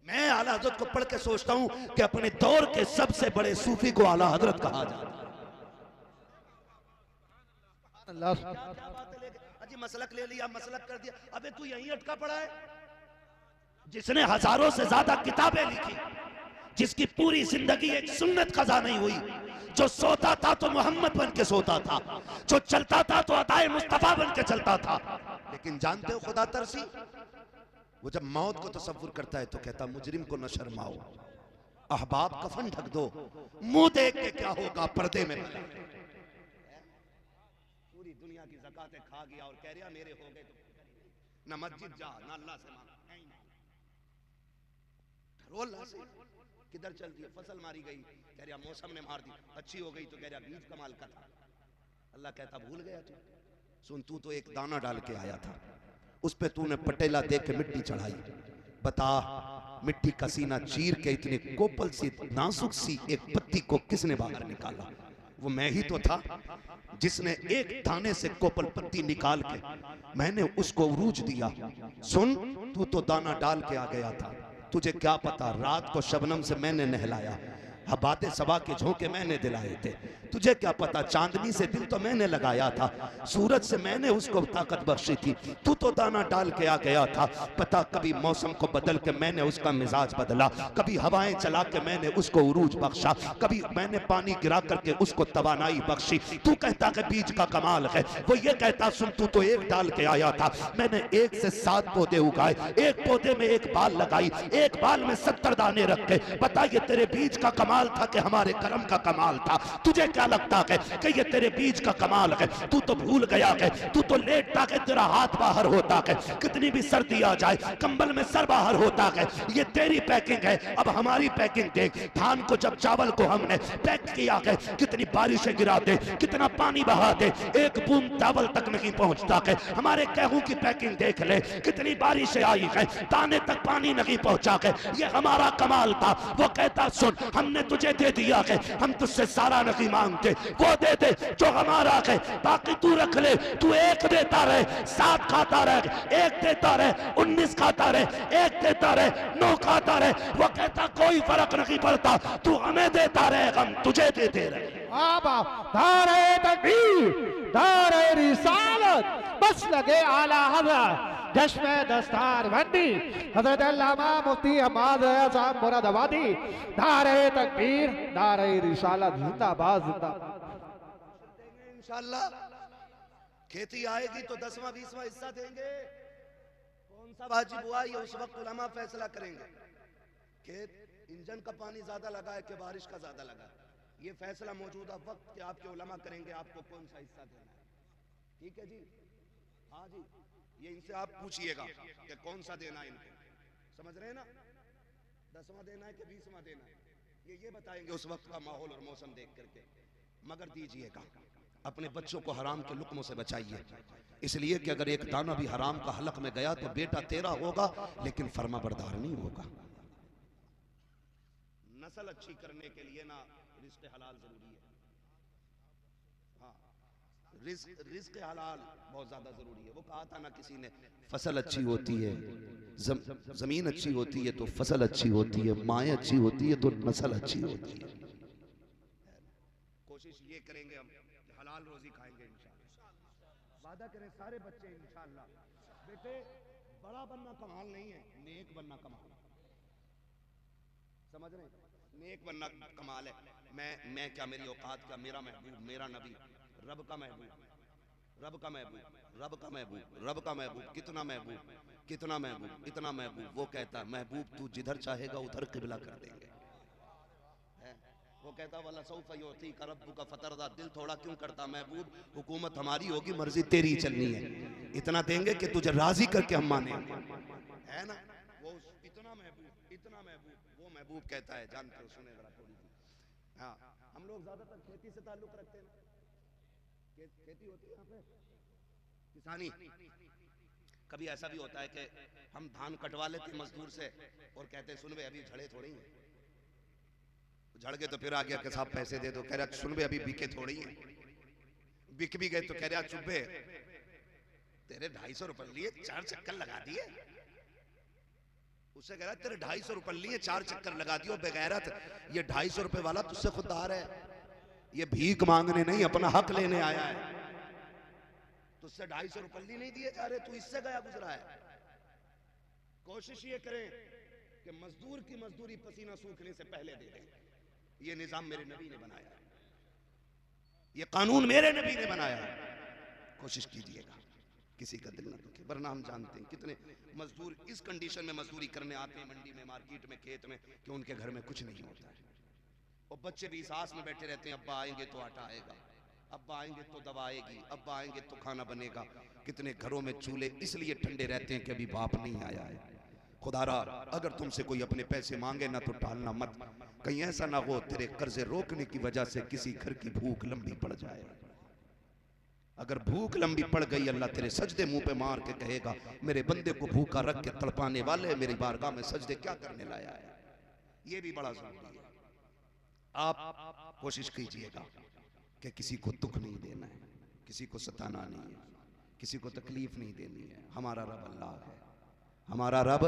मैं आला हज़रत को पढ़ के सोचता हूं कि अपने दौर के सबसे बड़े सूफी को आला हज़रत कहा जाता है। क्या बात है, अजी मसलक ले लिया, मसलक कर दिया, अबे तू यहीं अटका पड़ा है। जिसने हजारों से ज्यादा किताबें लिखी, जिसकी पूरी जिंदगी एक सुन्नत कज़ा नहीं हुई, जो सोता था तो मोहम्मद बन के सोता था, जो चलता था तो अताए मुस्तफा बन के चलता था। लेकिन जानते हो खुदा तरसी, वो जब मौत को तसव्वुर करता है तो कहता मुजरिम को न शर्माओ, अहबाब कफन ढक दो, मुंह देख के क्या होगा पर्दे में। पूरी दुनिया की ज़कातें खा गया और कह रहा मेरे हो गए तो न मस्जिद जा न अल्लाह से मांग, किधर चल दिया, फसल मारी गई, कह रहा मौसम ने मार दी, अच्छी हो गई तो कह रहा बीज कमाल का था। अल्लाह कहता भूल गया तू, सुन तू तो एक दाना डाल के आया था, उस पे तूने पटेला दे के मिट्टी चढ़ाई, बता मिट्टी का सीना चीर के इतनी कोपल सी नाजुक सी एक पत्ती को किसने बाहर निकाला? वो मैं ही तो था जिसने एक दाने से कोपल पत्ती निकाल के मैंने उसको उरूज दिया। सुन तू तो दाना डाल के आ गया था, तुझे क्या पता रात को शबनम से मैंने नहलाया, हबाते सबा के झोंके मैंने दिलाए थे, तुझे क्या पता चांदनी से दिल तो मैंने लगाया था, सूरज से मैंने उसको ताकत बख्शी थी, तू तो दाना डाल के आ गया था। पता कभी मौसम को बदल के मैंने उसका मिजाज बदला, कभी हवाएं चला के मैंने उसको उरूज बख्शा, कभी मैंने पानी गिरा करके उसको तवानाई बख्शी। तू कहता कि बीज का कमाल है, वो ये कहता सुन तू तो एक डाल के आया था, मैंने 1 से 7 पौधे उगाए, एक पौधे में एक बाल लगाई, एक बाल में 70 दाने रखे। बता ये तेरे बीज का कमाल था कि हमारे कर्म का कमाल था? तुझे क्या लगता है कि ये तेरे बीज का कमाल है? तू तो भूल गया है, तू तो लेटता है तेरा हाथ बाहर होता है, कितनी भी सर्दी आ जाए कंबल में सर बाहर होता है। ये तेरी पैकिंग है, अब हमारी पैकिंग देख। धान को जब चावल को हमने पैक किया है, कितनी बारिशें गिराते, कितना पानी बहाते, एक बूंद चावल तक नहीं पहुंचता है। हमारे गेहूं की पैकिंग देख ले, कितनी बारिशें आई है, दाने तक पानी नहीं पहुंचा है। ये हमारा कमाल था। वो कहता सुन हमने तुझे दे दिया है, हम तुझसे सारा नहीं मांगते, वो दे दे जो हमारा है, बाकी तू रख ले। तू एक देता रहे, 7 खाता रहे, एक देता रहे, 19 खाता रहे, एक देता रहे, 9 खाता रहे। वो कहता कोई फर्क नहीं पड़ता, तू हमें देता रहे, हम तुझे देते रहे।
दारे तकबीर, दारे रिसालत, बस लगे आला हज़रत जश्न दस्तार बंदी हज़रत अल्लामा मुफ्ती हम्माद साहब मुरादाबादी। दारे तकबीर, दारे रिसालत जिंदाबाद जिंदाबाद।
इंशाअल्लाह खेती आएगी तो 10वां 20वां हिस्सा देंगे। कौन सा वाजिब हुआ ये उस वक्त उलमा फैसला करेंगे। खेत इंजन का पानी ज्यादा लगा है कि बारिश का ज्यादा लगा, ये फैसला मौजूदा वक्त के आपके उलमा करेंगे आपको कौन सा हिस्सा देना है। ठीक है जी, हाँ जी, ये इनसे आप पूछिएगा कि कौन सा देना है इनको। समझ रहे हैं ना? 10वां देना है कि 20वां देना है, ये बताएंगे उस वक्त का माहौल और मौसम देख करके। मगर दीजिएगा, अपने बच्चों को हराम के लुक्मों से बचाइए, इसलिए कि अगर एक दाना भी हराम का हलक में गया तो बेटा तेरा होगा लेकिन फर्माबरदार नहीं होगा। नस्ल अच्छी करने के लिए ना रिज़्क़ हलाल जरूरी है। हाँ, रिज़्क़ हलाल बहुत ज्यादा जरूरी है। वो कहा था ना किसी ने, फसल अच्छी होती है, जमीन अच्छी होती है तो फसल अच्छी होती है, माएँ अच्छी होती है तो नस्ल अच्छी होती है। कोशिश ये करेंगे हम हलाल रोजी खाएंगे इंशाअल्लाह। वादा करें सारे बच्चे इंशाअल्लाह। बेटे बड़ा बनना कमाल नहीं है, नेक बनना कमाल। समझ रहे हैं? नेक बनना कमाल है। मैं क्या, मेरी औकात क्या, मेरा महबूब, मेरा नबी, रब का महबूब, रब का महबूब, रब का महबूब, रब का महबूब, कितना महबूब, कितना महबूब, इतना महबूब। वो कहता महबूब तू जिधर चाहेगा उधर किबला कर देंगे। वो कहता वाला सौफ युती का रब्बु का फतरदा, दिल थोड़ा क्यों करता महबूब, हुकूमत हमारी होगी, मर्जी तेरी चलनी है, इतना देंगे कि तुझे राजी करके हम माने, है ना? वो इतना महबूब, इतना महबूब, वो महबूब कहता है, जानते हो, सुने जरा थोड़ी सी। हाँ, हम लोग ज्यादातर खेती से ताल्लुक रखते हैं, खेती होती है यहाँ पे, किसानी। कभी ऐसा भी होता है कि हम धान कटवा लेते मजदूर से और कहते हैं सुन बे अभी झड़े थोड़ी हैं, झड़ गए तो फिर आ गया कि साहब पैसे दे दो, कह रहा सुन बे अभी बिके थोड़ी हैं, बिक भी गए तो कह रहा चुप्पे तेरे 250 रुपए लिए 4 चक्कर लगा दिए। उससे कह रहा तेरे 250 रुपए लिए 4 चक्कर लगा दियो बेगैरत, ये 250 रुपए वाला तुझसे खुददार है, ये भीख मांगने नहीं अपना हक लेने आया है, तुझसे 250 रुपए नहीं दिए जा रहे, तू इससे गया गुजरा है। कोशिश ये करें कि मजदूर की मजदूरी पसीना सूखने से पहले दे दें। ये निजाम मेरे नबी ने बनाया है, ये कानून मेरे नबी ने बनाया है। कोशिश कीजिएगा किसी का दिल न दुखे, वरना हम जानते हैं कितने मजदूर इस कंडीशन में मजदूरी करने आते हैं मंडी में, मार्केट में, खेत में, कि उनके घर में कुछ नहीं होता है। और बच्चे भी इस आस में बैठे रहते हैं अब्बा आएंगे तो आटा आएगा, अब्बा आएंगे तो दवा आएगी, अब्बा आएंगे तो खाना बनेगा। कितने घरों में चूल्हे इसलिए ठंडे रहते हैं कि अभी बाप नहीं आया है। खुदारा अगर तुमसे कोई अपने पैसे मांगे ना तो टालना मत, कहीं ऐसा ना हो तेरे कर्जे रोकने की वजह से किसी घर की भूख लंबी पड़ जाए। अगर भूख लंबी पड़ गई अल्लाह तेरे सजदे मुंह पे मार के कहेगा मेरे बंदे को भूखा रख के तड़पाने वाले मेरी बारगाह में सजदे क्या करने लाया है। ये भी बड़ा जरूरी है। आप कोशिश कीजिएगा कि किसी को दुख नहीं देना है, किसी को सताना नहीं है, किसी को तकलीफ नहीं देनी है। हमारा रब अल्लाह है, हमारा रब,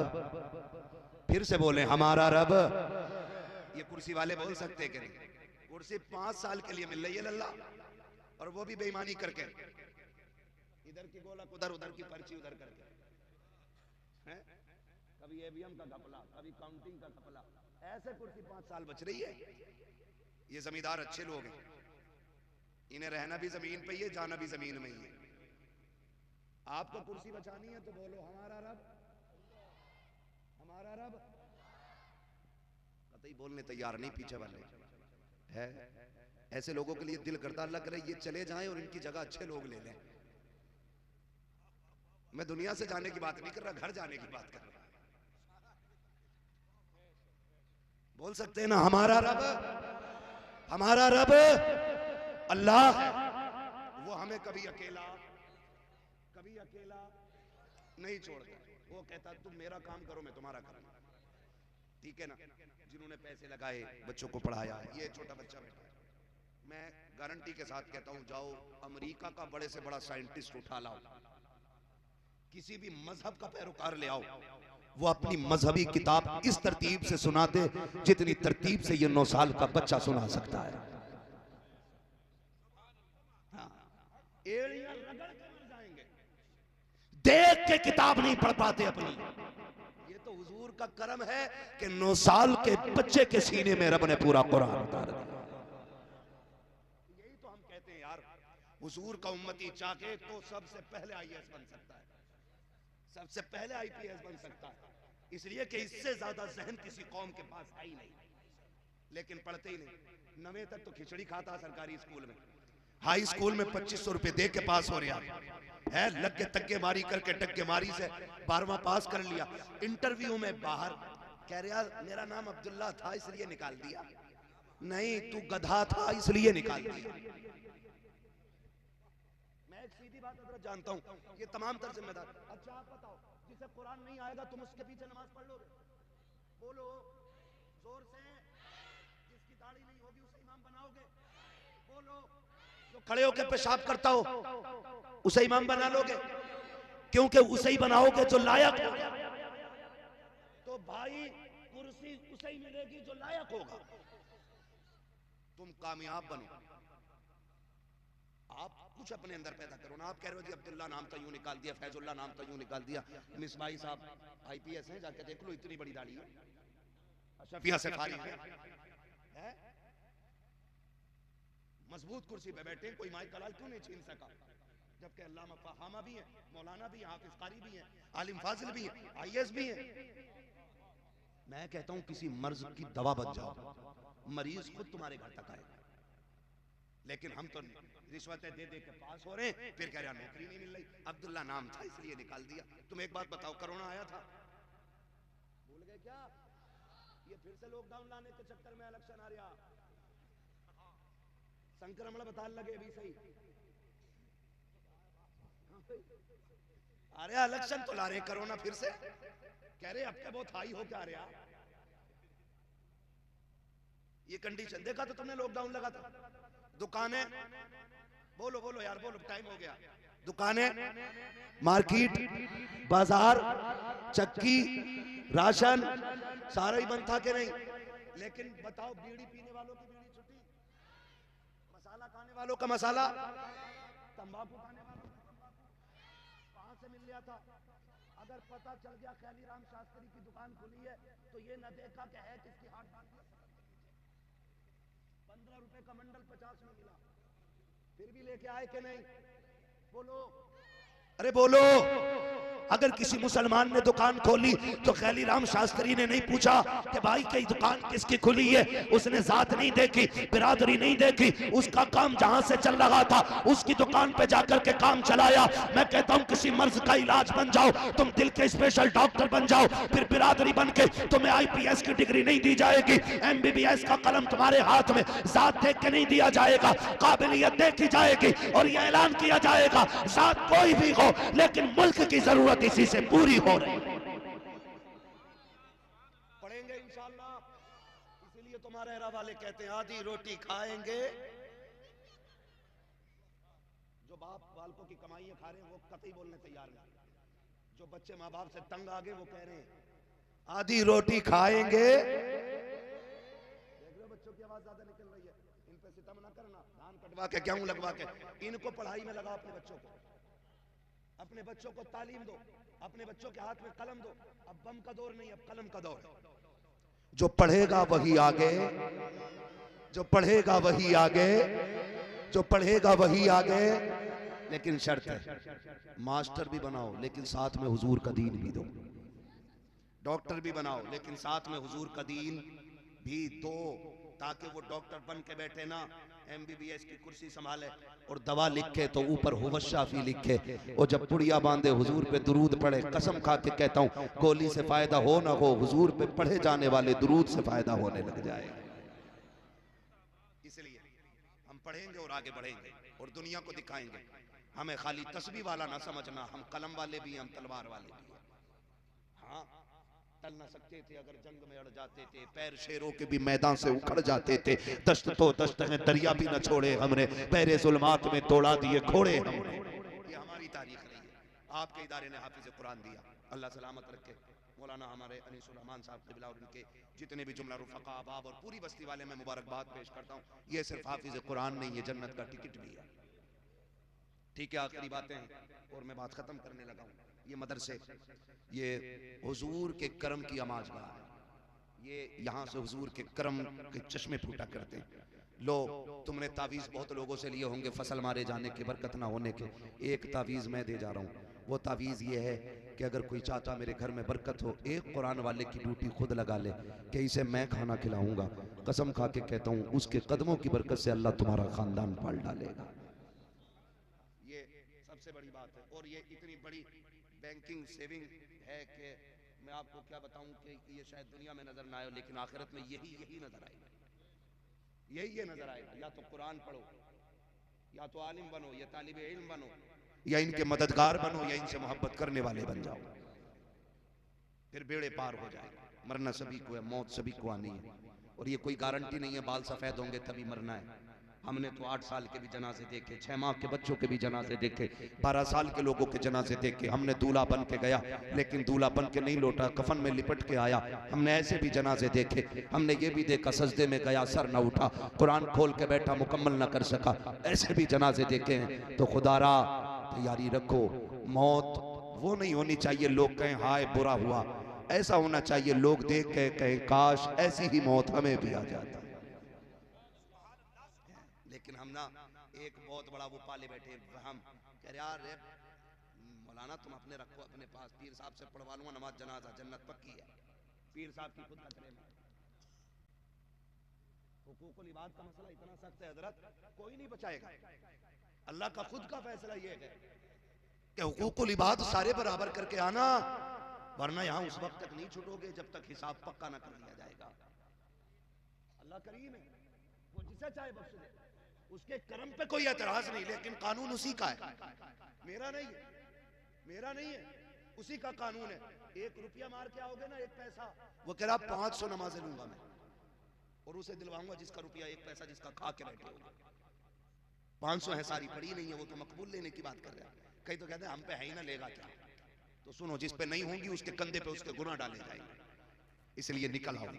फिर से बोले हमारा रब। ये कुर्सी वाले बोल सकते कि नहीं, कुर्सी 5 साल के लिए मिल रही है अल्लाह, और वो भी बेईमानी करके, इधर की गोलक उधर, उधर की पर्ची उधर करके, हैं? कभी एवीएम का घपला, कभी काउंटिंग का घपला, ऐसे कुर्सी 5 साल बच रही है। ये जमींदार अच्छे लोग हैं, इन्हें रहना भी जमीन पे ही है, जाना भी जमीन में ही है। आपको कुर्सी बचानी है तो बोलो हमारा रब, हमारा रब। कतई बोलने तैयार नहीं पीछे वाले है। ऐसे लोगों के लिए दिल करता अल्लाह करे ये चले जाएं और इनकी जगह अच्छे लोग ले लें। मैं दुनिया से जाने की बात नहीं कर रहा, घर जाने की बात कर रहा। बोल सकते हैं ना हमारा रब, हमारा रब अल्लाह है। वो हमें कभी अकेला नहीं छोड़ता। वो कहता तुम मेरा काम करो मैं तुम्हारा करूंगा, ठीक है ना। जिन्होंने पैसे लगाए, बच्चों को पढ़ाया, ये छोटा बच्चा बैठा है, मैं गारंटी के साथ कहता हूं जाओ अमेरिका का बड़े से बड़ा साइंटिस्ट उठा लाओ, किसी भी मजहब का पैरोकार ले आओ, वो अपनी मजहबी किताब इस तरतीब से सुना दे जितनी तरतीब से ये 9 साल का बच्चा सुना सकता है। हाँ, एड़ियां रगड़ के मर जाएंगे, देख के किताब नहीं पढ़ पाते अपनी। ये तो हुजूर का करम है कि 9 साल के बच्चे के सीने में रब ने पूरा कुरान उतार दिया। यही तो हम कहते हैं यार, हुजूर का उम्मती चाहे तो सबसे पहले IAS बन सकता है, सबसे पहले IPS बन सकता है, इसलिए कि इससे ज्यादा जहन किसी कौम के पास है ही नहीं, लेकिन पढ़ते ही नहीं। 9वीं तक तो खिचड़ी खाता सरकारी स्कूल में, हाई स्कूल में 2500 रुपए दे के पास हो रहा है, लग के तक्के मारी करके टक्के मारी से 12वां पास कर लिया। इंटरव्यू में बाहर कह रहा मेरा नाम अब्दुल्ला था इसलिए निकाल दिया। नहीं, तू गधा था इसलिए निकाल दिया। मैं एक सीधी बात हजरत जानता हूं, ये तमाम तर जिम्मेदार। अच्छा आप बताओ, जिसे कुरान नहीं आएगा तुम उसके पीछे नमाज पढ़ लोगे? बोलो जोर से। जिसकी दाढ़ी नहीं होगी उसे इमाम बनाओगे? बोलो। जो खड़े होकर पेशाब करता हो उसे इमाम बना लोगे? क्योंकि उसे ही बनाओगे जो लायक होगा। तो भाई कुर्सी उसे ही मिलेगी जो लायक होगा। तुम कामयाब बनो, आप कुछ अपने अंदर पैदा करो ना। आप कह रहे हो जी अब्दुल्ला नाम तो यूं निकाल दिया, फैजुल्ला नाम तो यूं निकाल दिया। मिसबाही साहब आईपीएस हैं, जाके देख लो, इतनी बड़ी दाढ़ी है। शफिया से फारिग है, मजबूत कुर्सी पे बैठे, कोई माई कलाल क्यों नहीं छीन सका? जबकि अल्लामा फहामा भी है, मौलाना भी है, हाफिज कारी भी है, आलिम फाजिल भी है, आईएएस भी है। मैं कहता हूं किसी मर्ज की दवा बन जाओ, मरीज खुद तुम्हारे घर तक आएगा। लेकिन हम तो रिश्वतें दे दे के पास हो रहे हैं, फिर कह रहे नौकरी नहीं मिल रही, अब्दुल्ला नाम था इसलिए निकाल दिया। तुम एक बात बताओ, कोरोना आया था, भूल गए क्या? ये फिर से लॉकडाउन लाने के चक्कर में इलेक्शन आ रहा, संक्रमण बता लगे अभी सही। अरे इलेक्शन तो ला रहे, कोरोना फिर से कह रहे अब क्या बहुत हाई हो क्या रहा। ये कंडीशन देखा तो तुमने, लॉकडाउन लगा था, दुकानें, बोलो बोलो यार बोलो, टाइम हो गया। दुकानें, मार्केट, बाजार, चक्की, राशन सारा ही बंद था कि नहीं? लेकिन बताओ, बीड़ी पीने वालों की बीड़ी छुट्टी, मसाला खाने वालों का मसाला, तंबाकू खाने वालों का तंबाकू कहां से मिल गया था? अगर पता चल गया खैली राम शास्त्री की दुकान खुली है तो ये न देखा कि है किसकी हाथ बांध दिया। 15 रुपए का मंडल 50 में मिला, फिर भी लेके आए कि नहीं? बोलो, अरे बोलो। अगर किसी मुसलमान ने दुकान खोली तो खैली राम शास्त्री ने नहीं पूछा कि भाई की दुकान किसकी खुली है, उसने जात नहीं देखी, बिरादरी नहीं देखी, उसका काम जहां से चल रहा था उसकी दुकान पे जाकर के काम चलाया। मैं कहता हूं किसी मर्ज का इलाज बन जाओ, तुम दिल के स्पेशल डॉक्टर बन जाओ, फिर बिरादरी बन के तुम्हें आईपीएस की डिग्री नहीं दी जाएगी, एमबीबीएस का कलम तुम्हारे हाथ में जात देख के नहीं दिया जाएगा, काबिलियत देखी जाएगी और यह ऐलान किया जाएगा जात कोई भी हो लेकिन मुल्क की जरूरत इसी से पूरी हो रही। पढ़ेंगे इंशाअल्लाह, इसीलिए तुम्हारे एरा वाले कहते हैं आधी रोटी खाएंगे। जो बाप बालकों की कमाइयां खा रहे हैं वो कतई बोलने तैयार नहीं, जो बच्चे माँ बाप से तंग आ गए वो कह रहे हैं आधी रोटी खाएंगे। देख रहे हो बच्चों की आवाज ज्यादा निकल रही है, इन पे सितम ना करना, धान कटवा के गेहूं लगवा के, इनको पढ़ाई में लगाओ, अपने बच्चों को, अपने बच्चों को तालीम दो, अपने बच्चों के हाथ में कलम दो। अब बम का दौर नहीं, अब कलम का दौर। जो पढ़ेगा वही आगे, जो पढ़ेगा वही आगे, जो पढ़ेगा वही आगे। लेकिन शर्त है, मास्टर भी बनाओ लेकिन साथ में हुजूर का दीन भी दो, डॉक्टर भी बनाओ लेकिन साथ में हुजूर का दीन भी दो, ताकि वो डॉक्टर बन के बैठे ना, एमबीबीएस की कुर्सी संभाले और दवा लिखे तो ऊपर हुवशाफी लिखे, और जब पुड़िया बांधे हुजूर पे दुरूद पढ़े। कसम खा के कहता हूँ गोली से फायदा हो ना हो, हुजूर पे पढ़े जाने वाले दुरूद से फायदा होने लग जाएगा। इसलिए हम पढ़ेंगे और आगे बढ़ेंगे और दुनिया को दिखाएंगे। हमें खाली तस्बीह वाला ना समझना, हम कलम वाले भी हैं, हम तलवार वाले भी हैं। हाँ, टल ना सकते थे अगर जंग में अड़ जाते थे, पैर शेरों के भी मैदान से उखड़ जाते थे, दश्त तो दश्त है दरिया भी न छोड़े हमने, पैरे जुल्मात में तोड़ा दिए घोड़े हमने। ये हमारी तारीख रही है। आपके इदारे ने हाफिज कुरान दिया, अल्लाह सलामत रखे। मौलाना हमारे अनीसुर रहमान साहब क़िबला और उनके जितने भी जुमला रुफ़क़ा अहबाब और पूरी बस्ती वाले मैं मुबारकबाद पेश करता हूँ। ये सिर्फ हाफिज कुरान नहीं, ये जन्नत का टिकट भी है। ठीक है, आखिरी बातें हैं और मैं बात खत्म करने लगा हूँ। ये मदरसे, ये हुजूर के करम की आमाजगाह है, ये यहाँ से हुजूर के करम के चश्मे फूटा करते हैं। लो, तुमने तावीज़ बहुत लोगों से लिए होंगे फसल मारे जाने के, बरकत ना होने के। एक तावीज़ मैं दे जा रहा हूँ, वो तावीज़ ये है कि अगर कोई चाहता मेरे घर में बरकत हो, एक कुरान वाले की ड्यूटी खुद लगा ले कि इसे मैं खाना खिलाऊंगा। कसम खा के कहता हूँ उसके कदमों की बरकत से अल्लाह तुम्हारा ख़ानदान पाल डालेगा। सबसे बड़ी बात है। और ये इतनी बड़ी बैंकिंग सेविंग है कि मैं आपको क्या बताऊं कि ये शायद दुनिया में नजर ना आए, लेकिन आखिरत में यही नजर आएगा, यही नजर आएगा। या तो कुरान पढ़ो, या तो आलिम बनो, या तालिब इल्म बनो, या इनके मददगार बनो, या इनसे मोहब्बत करने वाले बन जाओ, फिर बेड़े पार हो जाएगा। मरना सभी को है, मौत सभी को आनी है, और ये कोई गारंटी नहीं है बाल सफेद होंगे तभी मरना है। हमने तो 8 साल के भी जनाजे देखे, 6 माह के बच्चों के भी जनाजे देखे, 12 साल के लोगों के जनाजे देखे। हमने दूल्हा बन के गया लेकिन दूल्हा बन के नहीं लौटा, कफन में लिपट के आया। हमने ऐसे भी जनाजे देखे। हमने ये भी देखा सजदे में गया सर न उठा, कुरान खोल के बैठा मुकम्मल न कर सका, ऐसे भी जनाजे देखे हैं। तो खुदारा तैयारी रखो, मौत वो नहीं होनी चाहिए लोग कहें हाय बुरा हुआ, ऐसा होना चाहिए लोग देख के कहें काश ऐसी ही मौत हमें भी आ जाती। लेकिन हम ना एक बहुत बड़ा वो पाले बैठे, हम कह रहे यार मौलाना तुम अपने रखो अपने पास, पीर साहब से पढ़वा लूंगा नमाज जनाजा, जन्नत पक्की है। पीर साहब की खुद का करें। हुकूकुल इबाद का मसला इतना सख्त है हजरत, कोई नहीं बचाएगा। अल्लाह का खुद का फैसला ये है कि हुकूकुल इबाद सारे बराबर करके आना, वरना यहां उस वक्त तक नहीं छूटोगे जब तक हिसाब पक्का ना कर लिया जाएगा। अल्लाह करीम है, वो जिसे चाहे बख्श दे, उसके कर्म पे कोई एतराज नहीं, लेकिन कानून उसी का है, मेरा नहीं है, मेरा नहीं है, उसी का कानून है। 1 रुपया मार के आओगे ना, 1 पैसा, वो कह रहा 500 नमाजें लूंगा मैं, और उसे दिलवाऊंगा जिसका रुपया 1 पैसा जिसका खा के बैठे होगा। 500 है सारी पड़ी नहीं है, वो तो मकबूल लेने की बात कर रहा है। कई तो कहते हैं हम पे है ही ना, लेगा क्या। तो सुनो, जिस पे नहीं होंगी उसके कंधे पे उसके गुनाह डाले जाएंगे। इसलिए निकल आओ,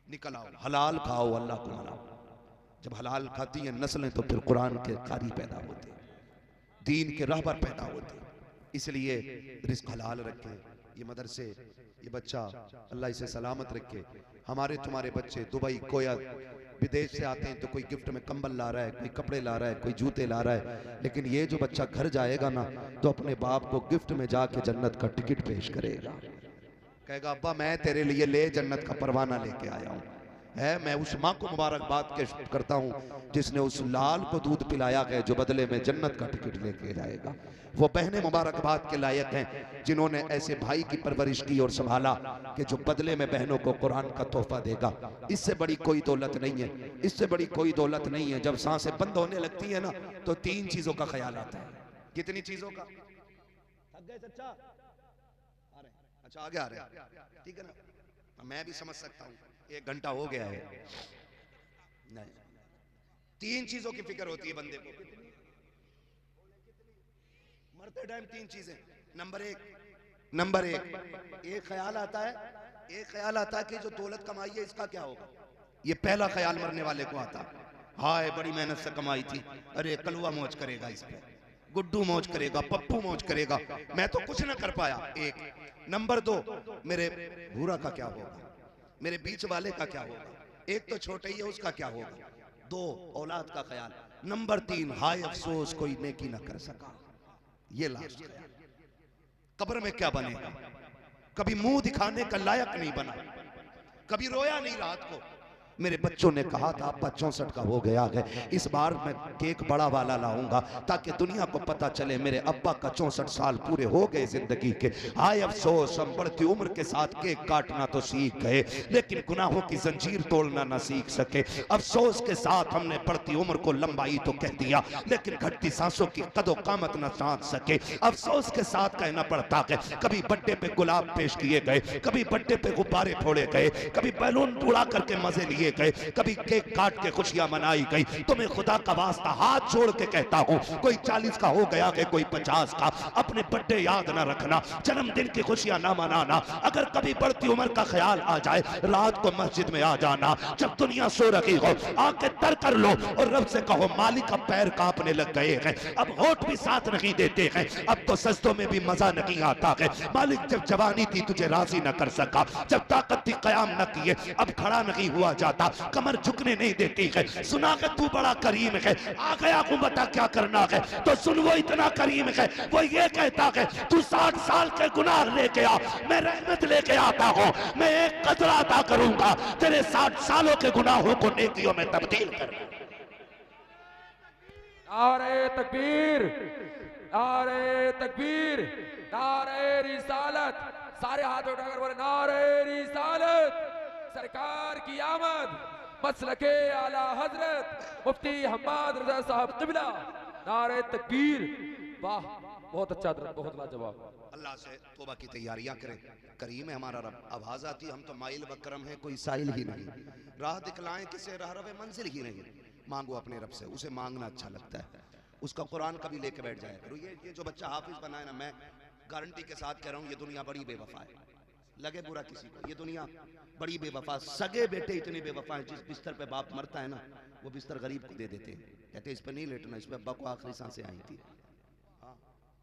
निकल आओ, हलाल खाओ, अल्लाह को मनाओ। जब हलाल खाती हैं नस्लें तो फिर कुरान के कारी पैदा होते, दीन के राहबर पैदा होते। इसलिए रिस्क हलाल रखे। ये मदरसे, ये बच्चा अल्लाह इसे सलामत रखे। हमारे तुम्हारे बच्चे दुबई कोया विदेश से आते हैं तो कोई गिफ्ट में कंबल ला रहा है, कोई कपड़े ला रहा है, कोई जूते ला रहा है, लेकिन ये जो बच्चा घर जाएगा ना तो अपने बाप को गिफ्ट में जाके जन्नत का टिकट पेश करेगा, कहेगा अब्बा मैं तेरे लिए ले जन्नत का परवाना लेके आया हूँ। है मैं उस माँ को मुबारकबाद करता हूँ जिसने उस लाल को दूध पिलाया है जो बदले में जन्नत का टिकट लेके जाएगा। वो बहनें मुबारकबाद के लायक हैं जिन्होंने ऐसे भाई की परवरिश की और संभाला कि जो बदले में बहनों को कुरान का तोहफा देगा। इससे बड़ी कोई दौलत नहीं है, इससे बड़ी कोई दौलत नहीं है। जब सांसें बंद होने लगती है ना तो 3 चीजों का ख्याल आता है। कितनी चीजों का? थक गए चचा? आ रहे, अच्छा आगे आ रहे, ठीक है ना, मैं भी समझ सकता हूँ 1 घंटा हो गया है। नहीं, 3 चीजों की फिक्र होती है बंदे को मरते टाइम। 3 चीजें। नंबर एक एक ख्याल आता है कि जो दौलत कमाई है इसका क्या होगा। ये पहला ख्याल मरने वाले को आता। हाय बड़ी मेहनत से कमाई थी, अरे कलुआ मौज करेगा इस पे, गुड्डू मौज करेगा, पप्पू मौज करेगा, मैं तो कुछ ना कर पाया। 1 नंबर 2 मेरे भूरा का क्या होगा, मेरे बीच वाले का क्या होगा, एक तो छोटे ही है उसका क्या होगा। 2 औलाद का ख्याल। नंबर 3 हाय अफसोस कोई नेकी ना कर सका। ये लास्ट ख्याल। कब्र में क्या बनेगा, कभी मुंह दिखाने का लायक नहीं बना, कभी रोया नहीं रात को। मेरे बच्चों ने कहा था अब्बा 64 का हो गया है, इस बार मैं केक बड़ा वाला लाऊंगा ताकि दुनिया को पता चले मेरे अब्बा का 64 साल पूरे हो गए जिंदगी के। हाय अफसोस हम बढ़ती उम्र के साथ केक काटना तो सीख गए लेकिन गुनाहों की जंजीर तोड़ना ना सीख सके। अफसोस के साथ हमने बढ़ती उम्र को लंबाई तो कह दिया लेकिन घटती सांसों की कदो कामत न साध सके। अफसोस के साथ कहना पड़ता है कभी बर्थडे पे गुलाब पेश किए गए, कभी बर्थडे पे गुब्बारे फोड़े गए, कभी बैलून उड़ा करके मजे लिए गए, कभी केक काट के खुशियां मनाई गई। तुम्हें खुदा का वास्ता हाथ जोड़ के कहता हूं, कोई 40 का हो गया है कोई 50 का, अपने बर्थडे याद ना रखना, जन्मदिन की खुशियां ना मनाना। अगर कभी बढ़ती उम्र का ख्याल आ जाए रात को मस्जिद में आ जाना, जब दुनिया सो रही हो आके तर कर लो और रब से कहो मालिक का पैर कांपने लग गए हैं, अब होठ भी साथ नहीं देते हैं, अब तो सजदों में भी मजा नहीं आता है। मालिक जब जवानी थी तुझे राजी न कर सका, जब ताकत थी कयाम न किए, अब खड़ा नहीं हुआ जाता, कमर झुकने नहीं देती है। सुना कि तू बड़ा करीम है, आ गया को बता क्या करना है, तो सुन वो इतना करीम है, वो ये कहता है तू 60 साल के गुनाह लेके आ, मैं रहमत लेके आता हूं, मैं एक कतरा अता करूंगा, तेरे 60 सालों के गुनाहों को नेकियों में तब्दील कर।
नारे तकबीर, नारे तकबीर, नारे रिसालत। सारे हाथ उठाकर बोले नारे रिसालत। सरकार की आमद, मसलके आला हजरत मुफ्ती हम्माद रजा साहब क़िबला। नारे तकबीर। वाह, बहुत अच्छा, बहुत लाजवाब।
अल्लाह से तौबा की तैयारियां करें। करीम है हमारा रब। आवाज आती है हम तो माइल बकरम है, कोई साइल ही नहीं। राह दिखलाएं किसे राह रवे मंजिल ही नहीं। मांगो अपने रब से, उसे मांगना अच्छा लगता है। उसका कुरान कभी लेके बैठ जाए करो। ये जो बच्चा हाफिज बना है ना, मैं गारंटी के साथ कह रहा हूँ ये दुनिया बड़ी बेवफा है। लगे बुरा किसी को, ये दुनिया बड़ी बेवफा। सगे बेटे इतने बेवफा हैं, जिस बिस्तर पे बाप मरता है ना, वो बिस्तर गरीब को दे देते हैं। कहते इस पे नहीं लेटना, इस पे अब्बा को आखिरी सांसें आई थी।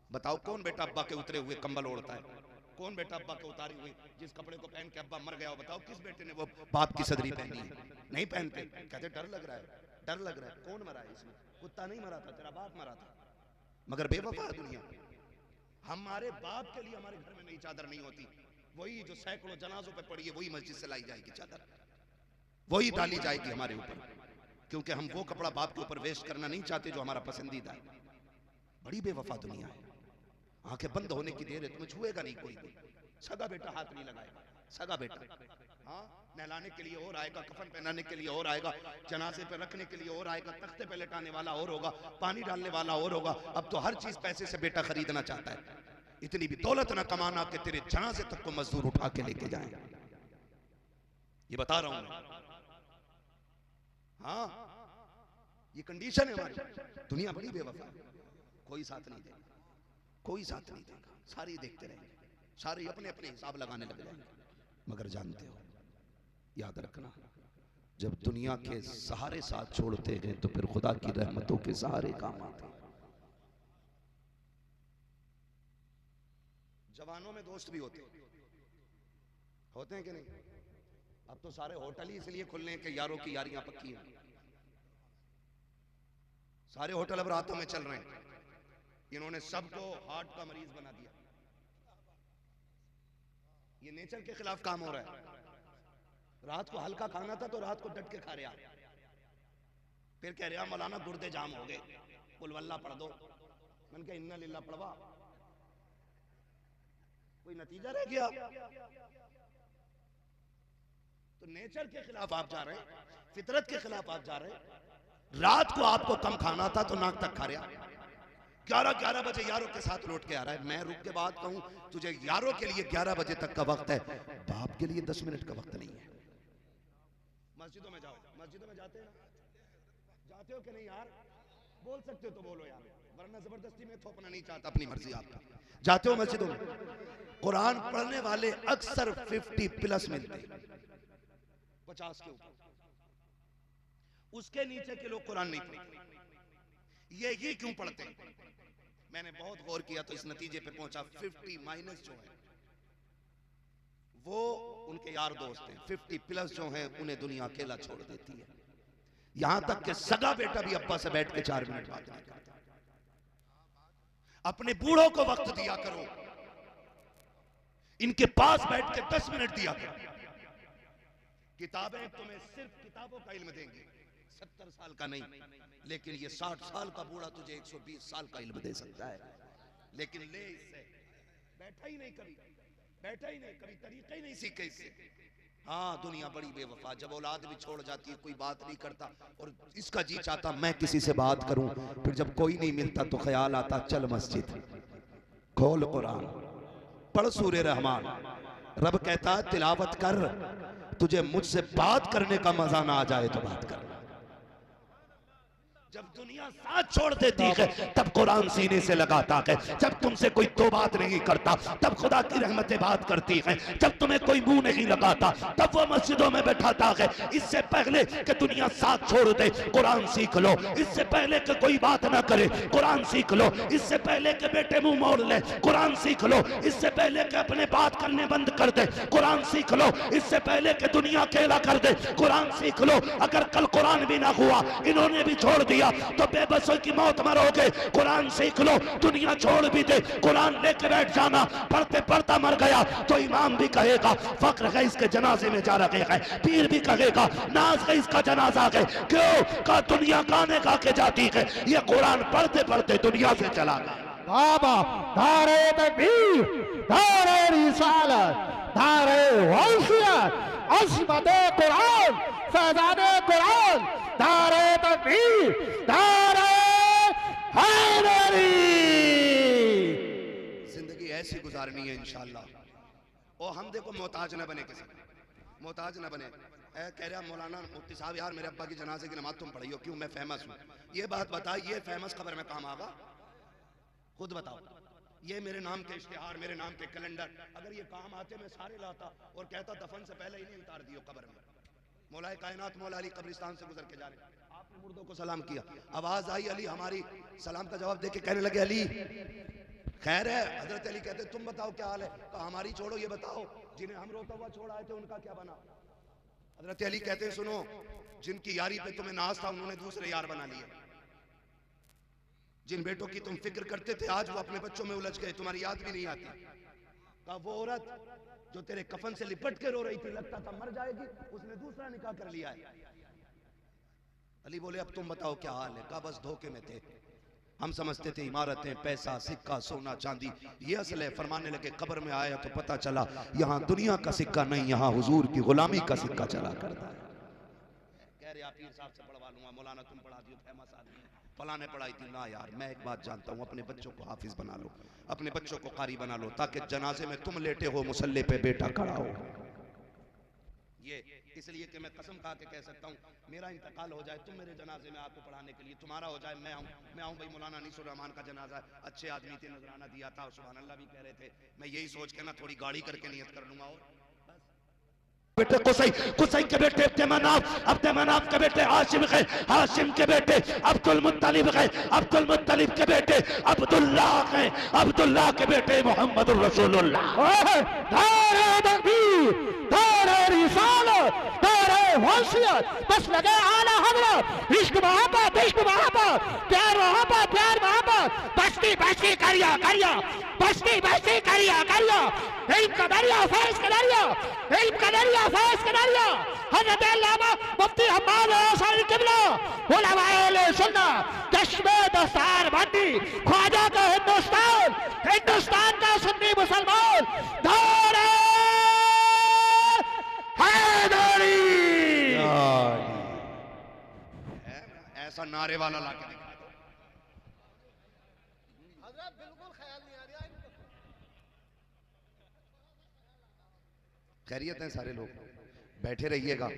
बताओ कौन बेटा अब्बा के उतरे हुए कंबल ओढ़ता है? कौन बेटा अब्बा के उतारी हुई जिस कपड़े को पहन के अब्बा मर गया हो, बताओ किस बेटे ने वो बाप की सदरी पहनी है? नहीं पहनते। कहते डर लग रहा है, डर लग रहा है। कौन मरा है इसमें? कुत्ता नहीं मरा था, तेरा बाप मरा था। मगर बेवफा है दुनिया। हमारे बाप के लिए हमारे घर में नई चादर नहीं होती। वही जो सैकड़ों जनाजों पे पड़ी है, वही मस्जिद से लाई जाएगी चादर, वही डाली जाएगी हमारे ऊपर, क्योंकि हम वो कपड़ा बाप के ऊपर वेस्ट करना नहीं चाहते जो हमारा पसंदीदा है। बड़ी बेवफा दुनिया है। आंखें बंद होने की देर है, तुम्हें छुएगा नहीं कोई। सगा बेटा हाथ नहीं लगाएगा, सगा बेटा। हाँ, नहलाने के लिए और आएगा, कफन पहनाने के लिए और आएगा, जनाजे पे रखने के लिए और आएगा, तख्ते पे लेटाने वाला और होगा, पानी डालने वाला और होगा। अब तो हर चीज पैसे से बेटा खरीदना चाहता है। इतनी भी दौलत ना कमाना कि तेरे जनाजे तक को मजदूर उठा के लेके जाए। ये बता रहा हूं मैं। हाँ, ये कंडीशन है हमारी। दुनिया बड़ी बेवफा, कोई साथ नहीं देगा, कोई साथ नहीं देगा। सारे देखते रहेंगे, सारे अपने अपने हिसाब लगाने लग जाएंगे। मगर जानते हो, याद रखना, जब दुनिया के सहारे साथ छोड़ते हैं तो फिर खुदा की रहमतों के सहारे काम आते हैं। जवानों में दोस्त भी होते हैं कि नहीं? अब तो सारे होटल ही इसलिए खुलने हैं कि यारों की यारियां पक्की हैं। सारे होटल अब रातों में चल रहे हैं। इन्होंने सबको हार्ट का मरीज बना दिया। ये नेचर के खिलाफ काम हो रहा है। रात को हल्का खाना था तो रात को डट के खा रहे आप, फिर कह रहे मौलाना गुर्दे जाम हो गए, कुल वल्ला पढ़ दो। मैंने कहा इन्ना लिल्ला पढ़वा, कोई नतीजा रह गया? तो नेचर के खिलाफ आप जा रहे हैं, फितरत के खिलाफ आप जा रहे हैं। रात को आपको कम खाना था तो नाक तक खा रहा। 11 बजे यारों के साथ लौट के आ रहा है। मैं रुक के बात कहूं, तुझे यारों के लिए 11 बजे तक का वक्त है, बाप के लिए 10 मिनट का वक्त नहीं है। मस्जिदों में जाओ, मस्जिदों में जाते हो कि नहीं यार? बोल सकते हो तो बोलो यार, वरना जबरदस्ती में थोपना नहीं चाहता, अपनी मर्जी आपकी। जाते हो मस्जिदों में? कुरान पढ़ने वाले अक्सर 50+ मिलते, 50 के ऊपर। उसके नीचे के लोग कुरान नहीं पढ़ते। ये क्यों पढ़ते हैं? मैंने बहुत गौर किया तो इस नतीजे पे पहुंचा, 50- जो है वो उनके यार दोस्त हैं, 50+ जो हैं उन्हें दुनिया अकेला छोड़ देती है। यहां तक कि सगा बेटा भी अब्बा से बैठ के 4 मिनट बात नहीं करता। अपने बूढ़ों को वक्त दिया करो, इनके पास बैठ के 10 मिनट दिया करो। किताबें तुम्हें सिर्फ किताबों का इल्म देंगी, 70 साल का नहीं, लेकिन ये 60 साल का बूढ़ा तुझे 120 साल का इल्म दे सकता है। लेकिन ले इससे, बैठा ही नहीं कभी, तरीका ही नहीं सीखे इससे। हाँ, दुनिया बड़ी बेवफा। जब औलाद भी छोड़ जाती है कोई बात नहीं करता, और इसका जी चाहता मैं किसी से बात करूं, फिर जब कोई नहीं मिलता तो ख्याल आता चल मस्जिद, खोल कुरान, पढ़ सूरे रहमान। रब कहता है तिलावत कर, तुझे मुझसे बात करने का मजा ना आ जाए तो बात कर। जब दुनिया साथ छोड़ देती है तब कुरान सीने से लगाता है। जब तुमसे कोई तो बात नहीं करता तब खुदा की रहमतें बात करती है। जब तुम्हें कोई मुंह नहीं लगाता तब वो मस्जिदों में बैठाता है। इससे पहले कि दुनिया साथ छोड़ दे कुरान सीख लो, इससे पहले कि कोई बात ना करे कुरान सीख लो, इससे पहले कि बेटे मुंह मोड़ ले कुरान सीख लो, इससे पहले कि अपने बात करने बंद कर दे कुरान सीख लो, इससे पहले कि दुनिया अकेला कर दे कुरान सीख लो। अगर कल कुरान भी ना हुआ, इन्होंने भी छोड़ दिया, दिया तो बेबसों की मौत मरोगे। कुरान सीख लो, दुनिया छोड़ भी दे, कुरान लेके बैठ जाना। पढ़ते पढ़ता मर गया तो इमाम भी कहेगा फक्र है इसके जनाजे में जा रहे हैं, पीर भी कहेगा नाज है इसका जनाजा है। क्यों? का दुनिया गाने गा के जाती है, ये कुरान पढ़ते पढ़ते दुनिया से चला गया।
बाबा नारे तकबीर, नारे रिसालत, नारे वसीयत, अज़मते कुरान, फैज़ाने कुरान, नारे तकबीर, नारे हैदरी।
जिंदगी ऐसी गुजारनी है इंशाअल्लाह। और हम देखो मोहताज न बने, किसी मोहताज न बने। कह रहा मौलाना मुफ्ती साहब यार मेरे अब्बा की जनाजे की नमाज तुम पढ़ी हो, क्यों? मैं फेमस हूँ। ये बात बता, ये फेमस खबर में काम आगा? खुद बताओ। ये मेरे नाम के इश्तिहार, मेरे नाम के कैलेंडर, अगर ये काम आते मैं सारे लाता और कहता दफन से पहले ही नहीं उतार दियो कब्र में। मौलाए कायनात मौला अली कब्रिस्तान से गुजर के जा रहे, आपने मुर्दों को सलाम किया, आवाज आई अली, हमारी सलाम का जवाब देके कहने लगे अली खैर है। हजरत अली कहते तुम बताओ क्या हाल है? तो हमारी छोड़ो, ये बताओ जिन्हें हम रोता हुआ छोड़ आए थे उनका क्या बना? हजरत अली कहते हैं सुनो, जिनकी यारी पे तुम्हें नाज था उन्होंने दूसरे यार बना लिए। जिन बेटों की तुम फिक्र करते थे आज वो अपने बच्चों में उलझ गए, तुम्हारी याद भी नहीं आती। कहा वो औरत जो तेरे कफन से लिपट के रो रही थी, लगता था मर जाएगी, उसने दूसरा निकाह कर लिया है। अली बोले अब तुम बताओ क्या हाल है? कहा बस धोखे में थे, हम समझते थे इमारतें, पैसा, सिक्का, सोना, चांदी ये असल है। फरमाने लगे कब्र में आया तो पता चला यहाँ दुनिया का सिक्का नहीं, यहाँ हुजूर की गुलामी का सिक्का चला करता है। कह रहे आप पीर साहब से पढ़वा लूंगा, मौलाना तुम पढ़ा दियो, फेमस आदमी फलाने पढ़ाई थी ना। यार मैं एक बात जानता हूँ, अपने बच्चों को हाफिज बना लो, अपने बच्चों को कारी बना लो, ताकि जनाजे में तुम लेटे हो मुसल्ले पे बेटा खड़ा हो। ये इसलिए कि मैं कसम खा के कह सकता हूँ मेरा इंतकाल हो जाए, तुम मेरे जनाजे में आपको पढ़ाने के लिए, तुम्हारा हो जाए मैं आऊँ भाई मौलाना अनीसुर रहमान का जनाजा है, अच्छे आदमी थे, नजराना दिया था, सुभान अल्लाह भी कह रहे थे, मैं यही सोच के ना थोड़ी गाड़ी करके नियत कर लूंगा। और बेटे कुसै, कुसै के बेटे अब्दे मनाफ के बेटे हाशिम है, हाशिम के बेटे अब्दुल मुत्तलिब है, अब्दुल मुत्तलिब के बेटे अब्दुल्लाह है, अब्दुल्लाह के बेटे मोहम्मद रसूलुल्लाह।
नारे तकबीर, नारे रिसालत, नारे वसीयत, बस लगे आला हज़रत, इश्क मोहब्बत, इश्क मोहब्बत, प्यार मोहब्बत, प्यार मोहब्बत, बस्ती बस्ती करिया करिया, बस्ती बस्ती करिया करिया, इल्म का दरिया, फैज़ का दरिया, इल्म का दरिया, फैज़ का दरिया। हज़रत अल्लामा मुफ्ती हम्माद हसन किबला, उलमाए सुन्नत, चश्मे दस्तार बंदी, ख्वाजा का हिंदुस्तान, हिंदुस्तान का सुन्नी मुसलमान, नारे हैदरी।
ऐसा नारे वाला लाके दिखा दो।
बिल्कुल ख्याल नहीं आ रहा इनको।
खैरियत है सारे लोग, बैठे रहिएगा।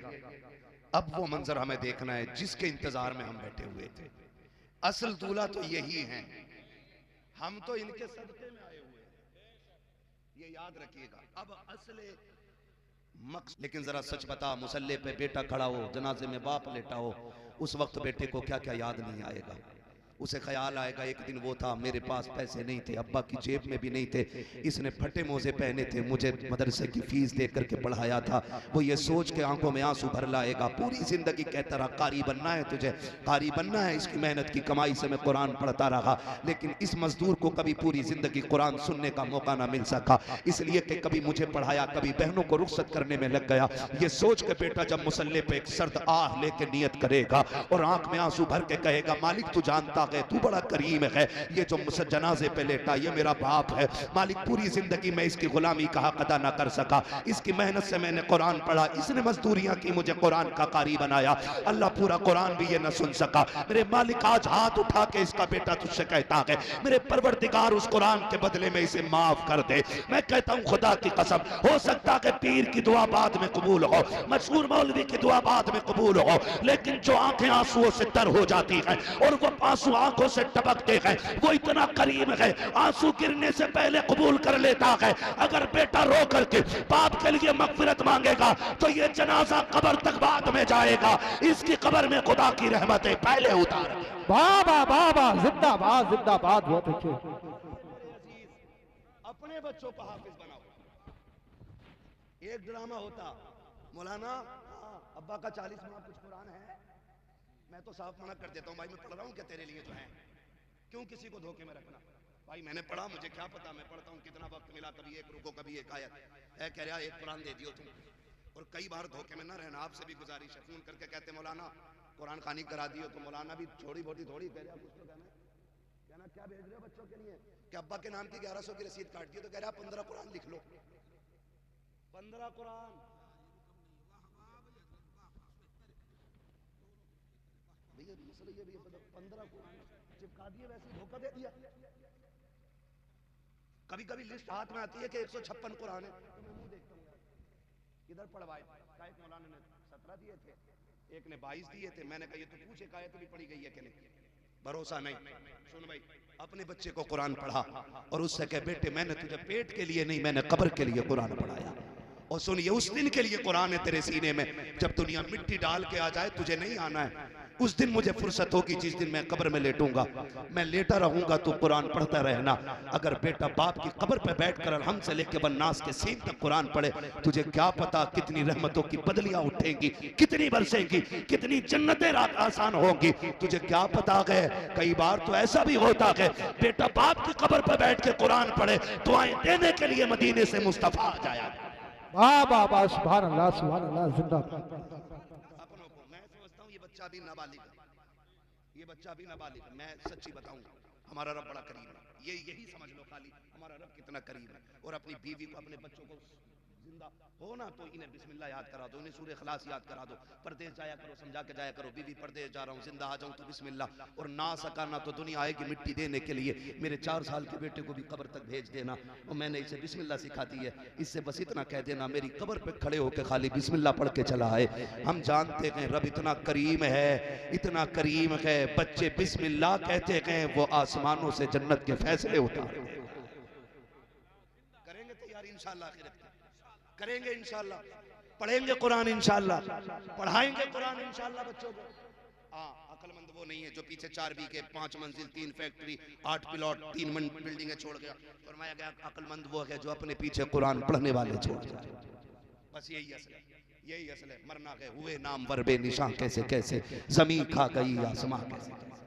अब वो मंजर हमें देखना है जिसके इंतजार में हम बैठे हुए थे। असल दूल्हा तो यही है, हम तो इनके सदके में आए हुए हैं, ये याद रखिएगा। अब असले लेकिन जरा सच बता, मुसल्ले पे बेटा खड़ा हो, जनाजे में बाप लेटा हो, उस वक्त बेटे को क्या क्या याद नहीं आएगा? उसे ख्याल आएगा एक दिन वो था, मेरे पास पैसे नहीं थे, अब्बा की जेब में भी नहीं थे, इसने फटे मोजे पहने थे, मुझे मदरसे की फीस दे करके पढ़ाया था। वो ये सोच के आंखों में आंसू भर लाएगा। पूरी जिंदगी कहता रहा कारी बनना है तुझे, कारी बनना है, इसकी मेहनत की कमाई से मैं कुरान पढ़ता रहा, लेकिन इस मजदूर को कभी पूरी जिंदगी कुरान सुनने का मौका ना मिल सका, इसलिए कि कभी मुझे पढ़ाया, कभी बहनों को रुखसत करने में लग गया। ये सोच के बेटा जब मुसल्ले पे एक सर्द आह लेके नियत करेगा और आंख में आंसू भर के कहेगा मालिक तू जानता है, तू बड़ा करीम है, ये जो मुझसे जनाजे पे लेटा ये मेरा बाप है, मालिक पूरी जिंदगी में इसकी गुलामी का हक अदा ना कर सका, इसकी मेहनत से मैंने कुरान पढ़ा, इसने मजदूरियां की, मुझे कुरान का कारी बनाया, अल्लाह पूरा कुरान भी ये न सुन सका, मेरे मालिक आज हाथ उठा के इसका बेटा तुझसे कहता है मेरे परवरदिगार उस कुरान के बदले में इसे माफ कर दे। मैं कहता हूँ खुदा की कसम, हो सकता है पीर की दुआ बाद में कबूल हो, मशहूर मौलवी की दुआ बाद में कबूल हो, लेकिन जो आंखें आंसुओं से तर हो जाती हैं और वो आंसू आंखों से टपकते हैं, वो इतना करीम है, आंसू गिरने से पहले कबूल कर लेता है। अगर बेटा रो करके बाप के लिए मगफिरत मांगेगा तो ये जनाजा कब्र तक बाद में जाएगा, इसकी कब्र में खुदा की रहमतें पहले उतार।
बाबा बाबा जिंदाबाद जिंदाबाद। बहुत अच्छे।
अपने बच्चों को हाफिज बनाओ। एक ड्रामा होता, मौलाना अब्बा का 40 माह कुछ कुरान है, मैं तो साफ मना कर देता हूँ भाई, मैं पढ़ रहा हूँ क्या तेरे लिए जो है, क्यों किसी को धोखे में रखना भाई। मैंने पढ़ा, मुझे क्या पता, मैं पढ़ता हूँ कितना वक्त मिला, कभी एक रुको कभी एक आयत है, कह रहा एक कुरान दे दियो तुम। और कई बार धोखे में ना रहना, आपसे भी गुजारिश है, फोन करके कहते मौलाना कुरान खानी करा दियो, तो मौलाना भी थोड़ी बहुत थोड़ी कह रहा कुछ तो कहना क्या भेज रहे हो बच्चों के लिए, कि अब्बा के नाम की 1100 की रसीद काट दी, तो कह रहा 15 कुरान लिख लो, 15 कुरान। भैया 15 कुरान चिपका दिए, वैसे धोखा दे दिया। कभी कभी लिस्ट हाथ में आती है कि 156 कुरान है, तो मैं मुंह देखता हूँ इधर पढ़वाए, एक मौलाना ने 17 दिए थे, एक ने 22 दिए थे। मैंने कहा ये तो पूछे का भी पढ़ी गई है कि नहीं, भरोसा नहीं। सुन भाई, अपने बच्चे को कुरान पढ़ा और उससे कह बेटे मैंने तुझे पेट के लिए नहीं, मैंने कब्र के लिए कुरान पढ़ाया। और सुन, ये उस दिन के लिए कुरान है तेरे सीने में, जब दुनिया मिट्टी डाल के आ जाए तुझे नहीं आना है। उस दिन मुझे फुर्सत होगी जिस दिन मैं कब्र में लेटूंगा, मैं लेटा रहूंगा तो कुरान पढ़ता रहना। अगर बेटा बाप की कब्र पे बैठकर अलहम से लेके बन्नास के सीन तक कुरान पढ़े, तुझे क्या पता कितनी रहमतों की बदलियां उठेंगी, कितनी बरसेंगी, कितनी जन्नतें आसान होंगी, तुझे क्या पता है। कई बार तो ऐसा भी होता है बेटा बाप की कब्र पे बैठ के कुरान पढ़े, दुआएं देने के लिए मदीने से मुस्तफा आ जाया।
वाह वाह वाह, सुभान अल्लाह सुभान अल्लाह, जिंदाबाद।
अपनों को मैं समझता हूँ ये बच्चा भी नाबालिग है, ये बच्चा भी नाबालिग है। मैं सच्ची बताऊंगा, हमारा रब बड़ा करीब है, यही समझ लो खाली हमारा रब कितना करीब है। और अपनी बीवी को, अपने बच्चों को जिंदा हो ना तो इन्हें बिस्मिल्लाह याद करा दो, इन्हें सूरह इखलास याद करा दो, परदेश जाया करो समझा के जाया करो, बीवी परदेश जा रहा हूँ जिंदा आ जाऊँ तो बिस्मिल्लाह, और ना सका ना तो दुनिया आएगी मिट्टी देने के लिए, मेरे 4 साल के बेटे को भी कब्र तक भेज देना, और मैंने इसे बिस्मिल्लाह सिखाती है, इससे बस इतना कह देना मेरी कब्र पे खड़े होकर खाली बिस्मिल्लाह पढ़ के चला है। हम जानते हैं रब इतना करीम है, इतना करीम है, बच्चे बिस्मिल्लाह कहते हैं वो आसमानों से जन्नत के फैसले उतारते हैं। करेंगे तैयारी इंशाअल्लाह, आखिरत करेंगे इंशाअल्लाह, पढ़ेंगे कुरान इंशाअल्लाह, पढ़ाएंगे कुरान इंशाअल्लाह बच्चों को। हाँ, अक्लमंद वो नहीं है जो पीछे 4 बीघे 5 मंजिल 3 फैक्ट्री 8 प्लॉट 3 बिल्डिंगें छोड़ गया। फरमाया गया अक्लमंद वो है जो अपने पीछे कुरान पढ़ने वाले छोड़ गया। बस यही असल है, यही असल है। मरना है हुए नाम वर बेनिशां कैसे कैसे, जमीन खा गई आसमां कैसे कैसे।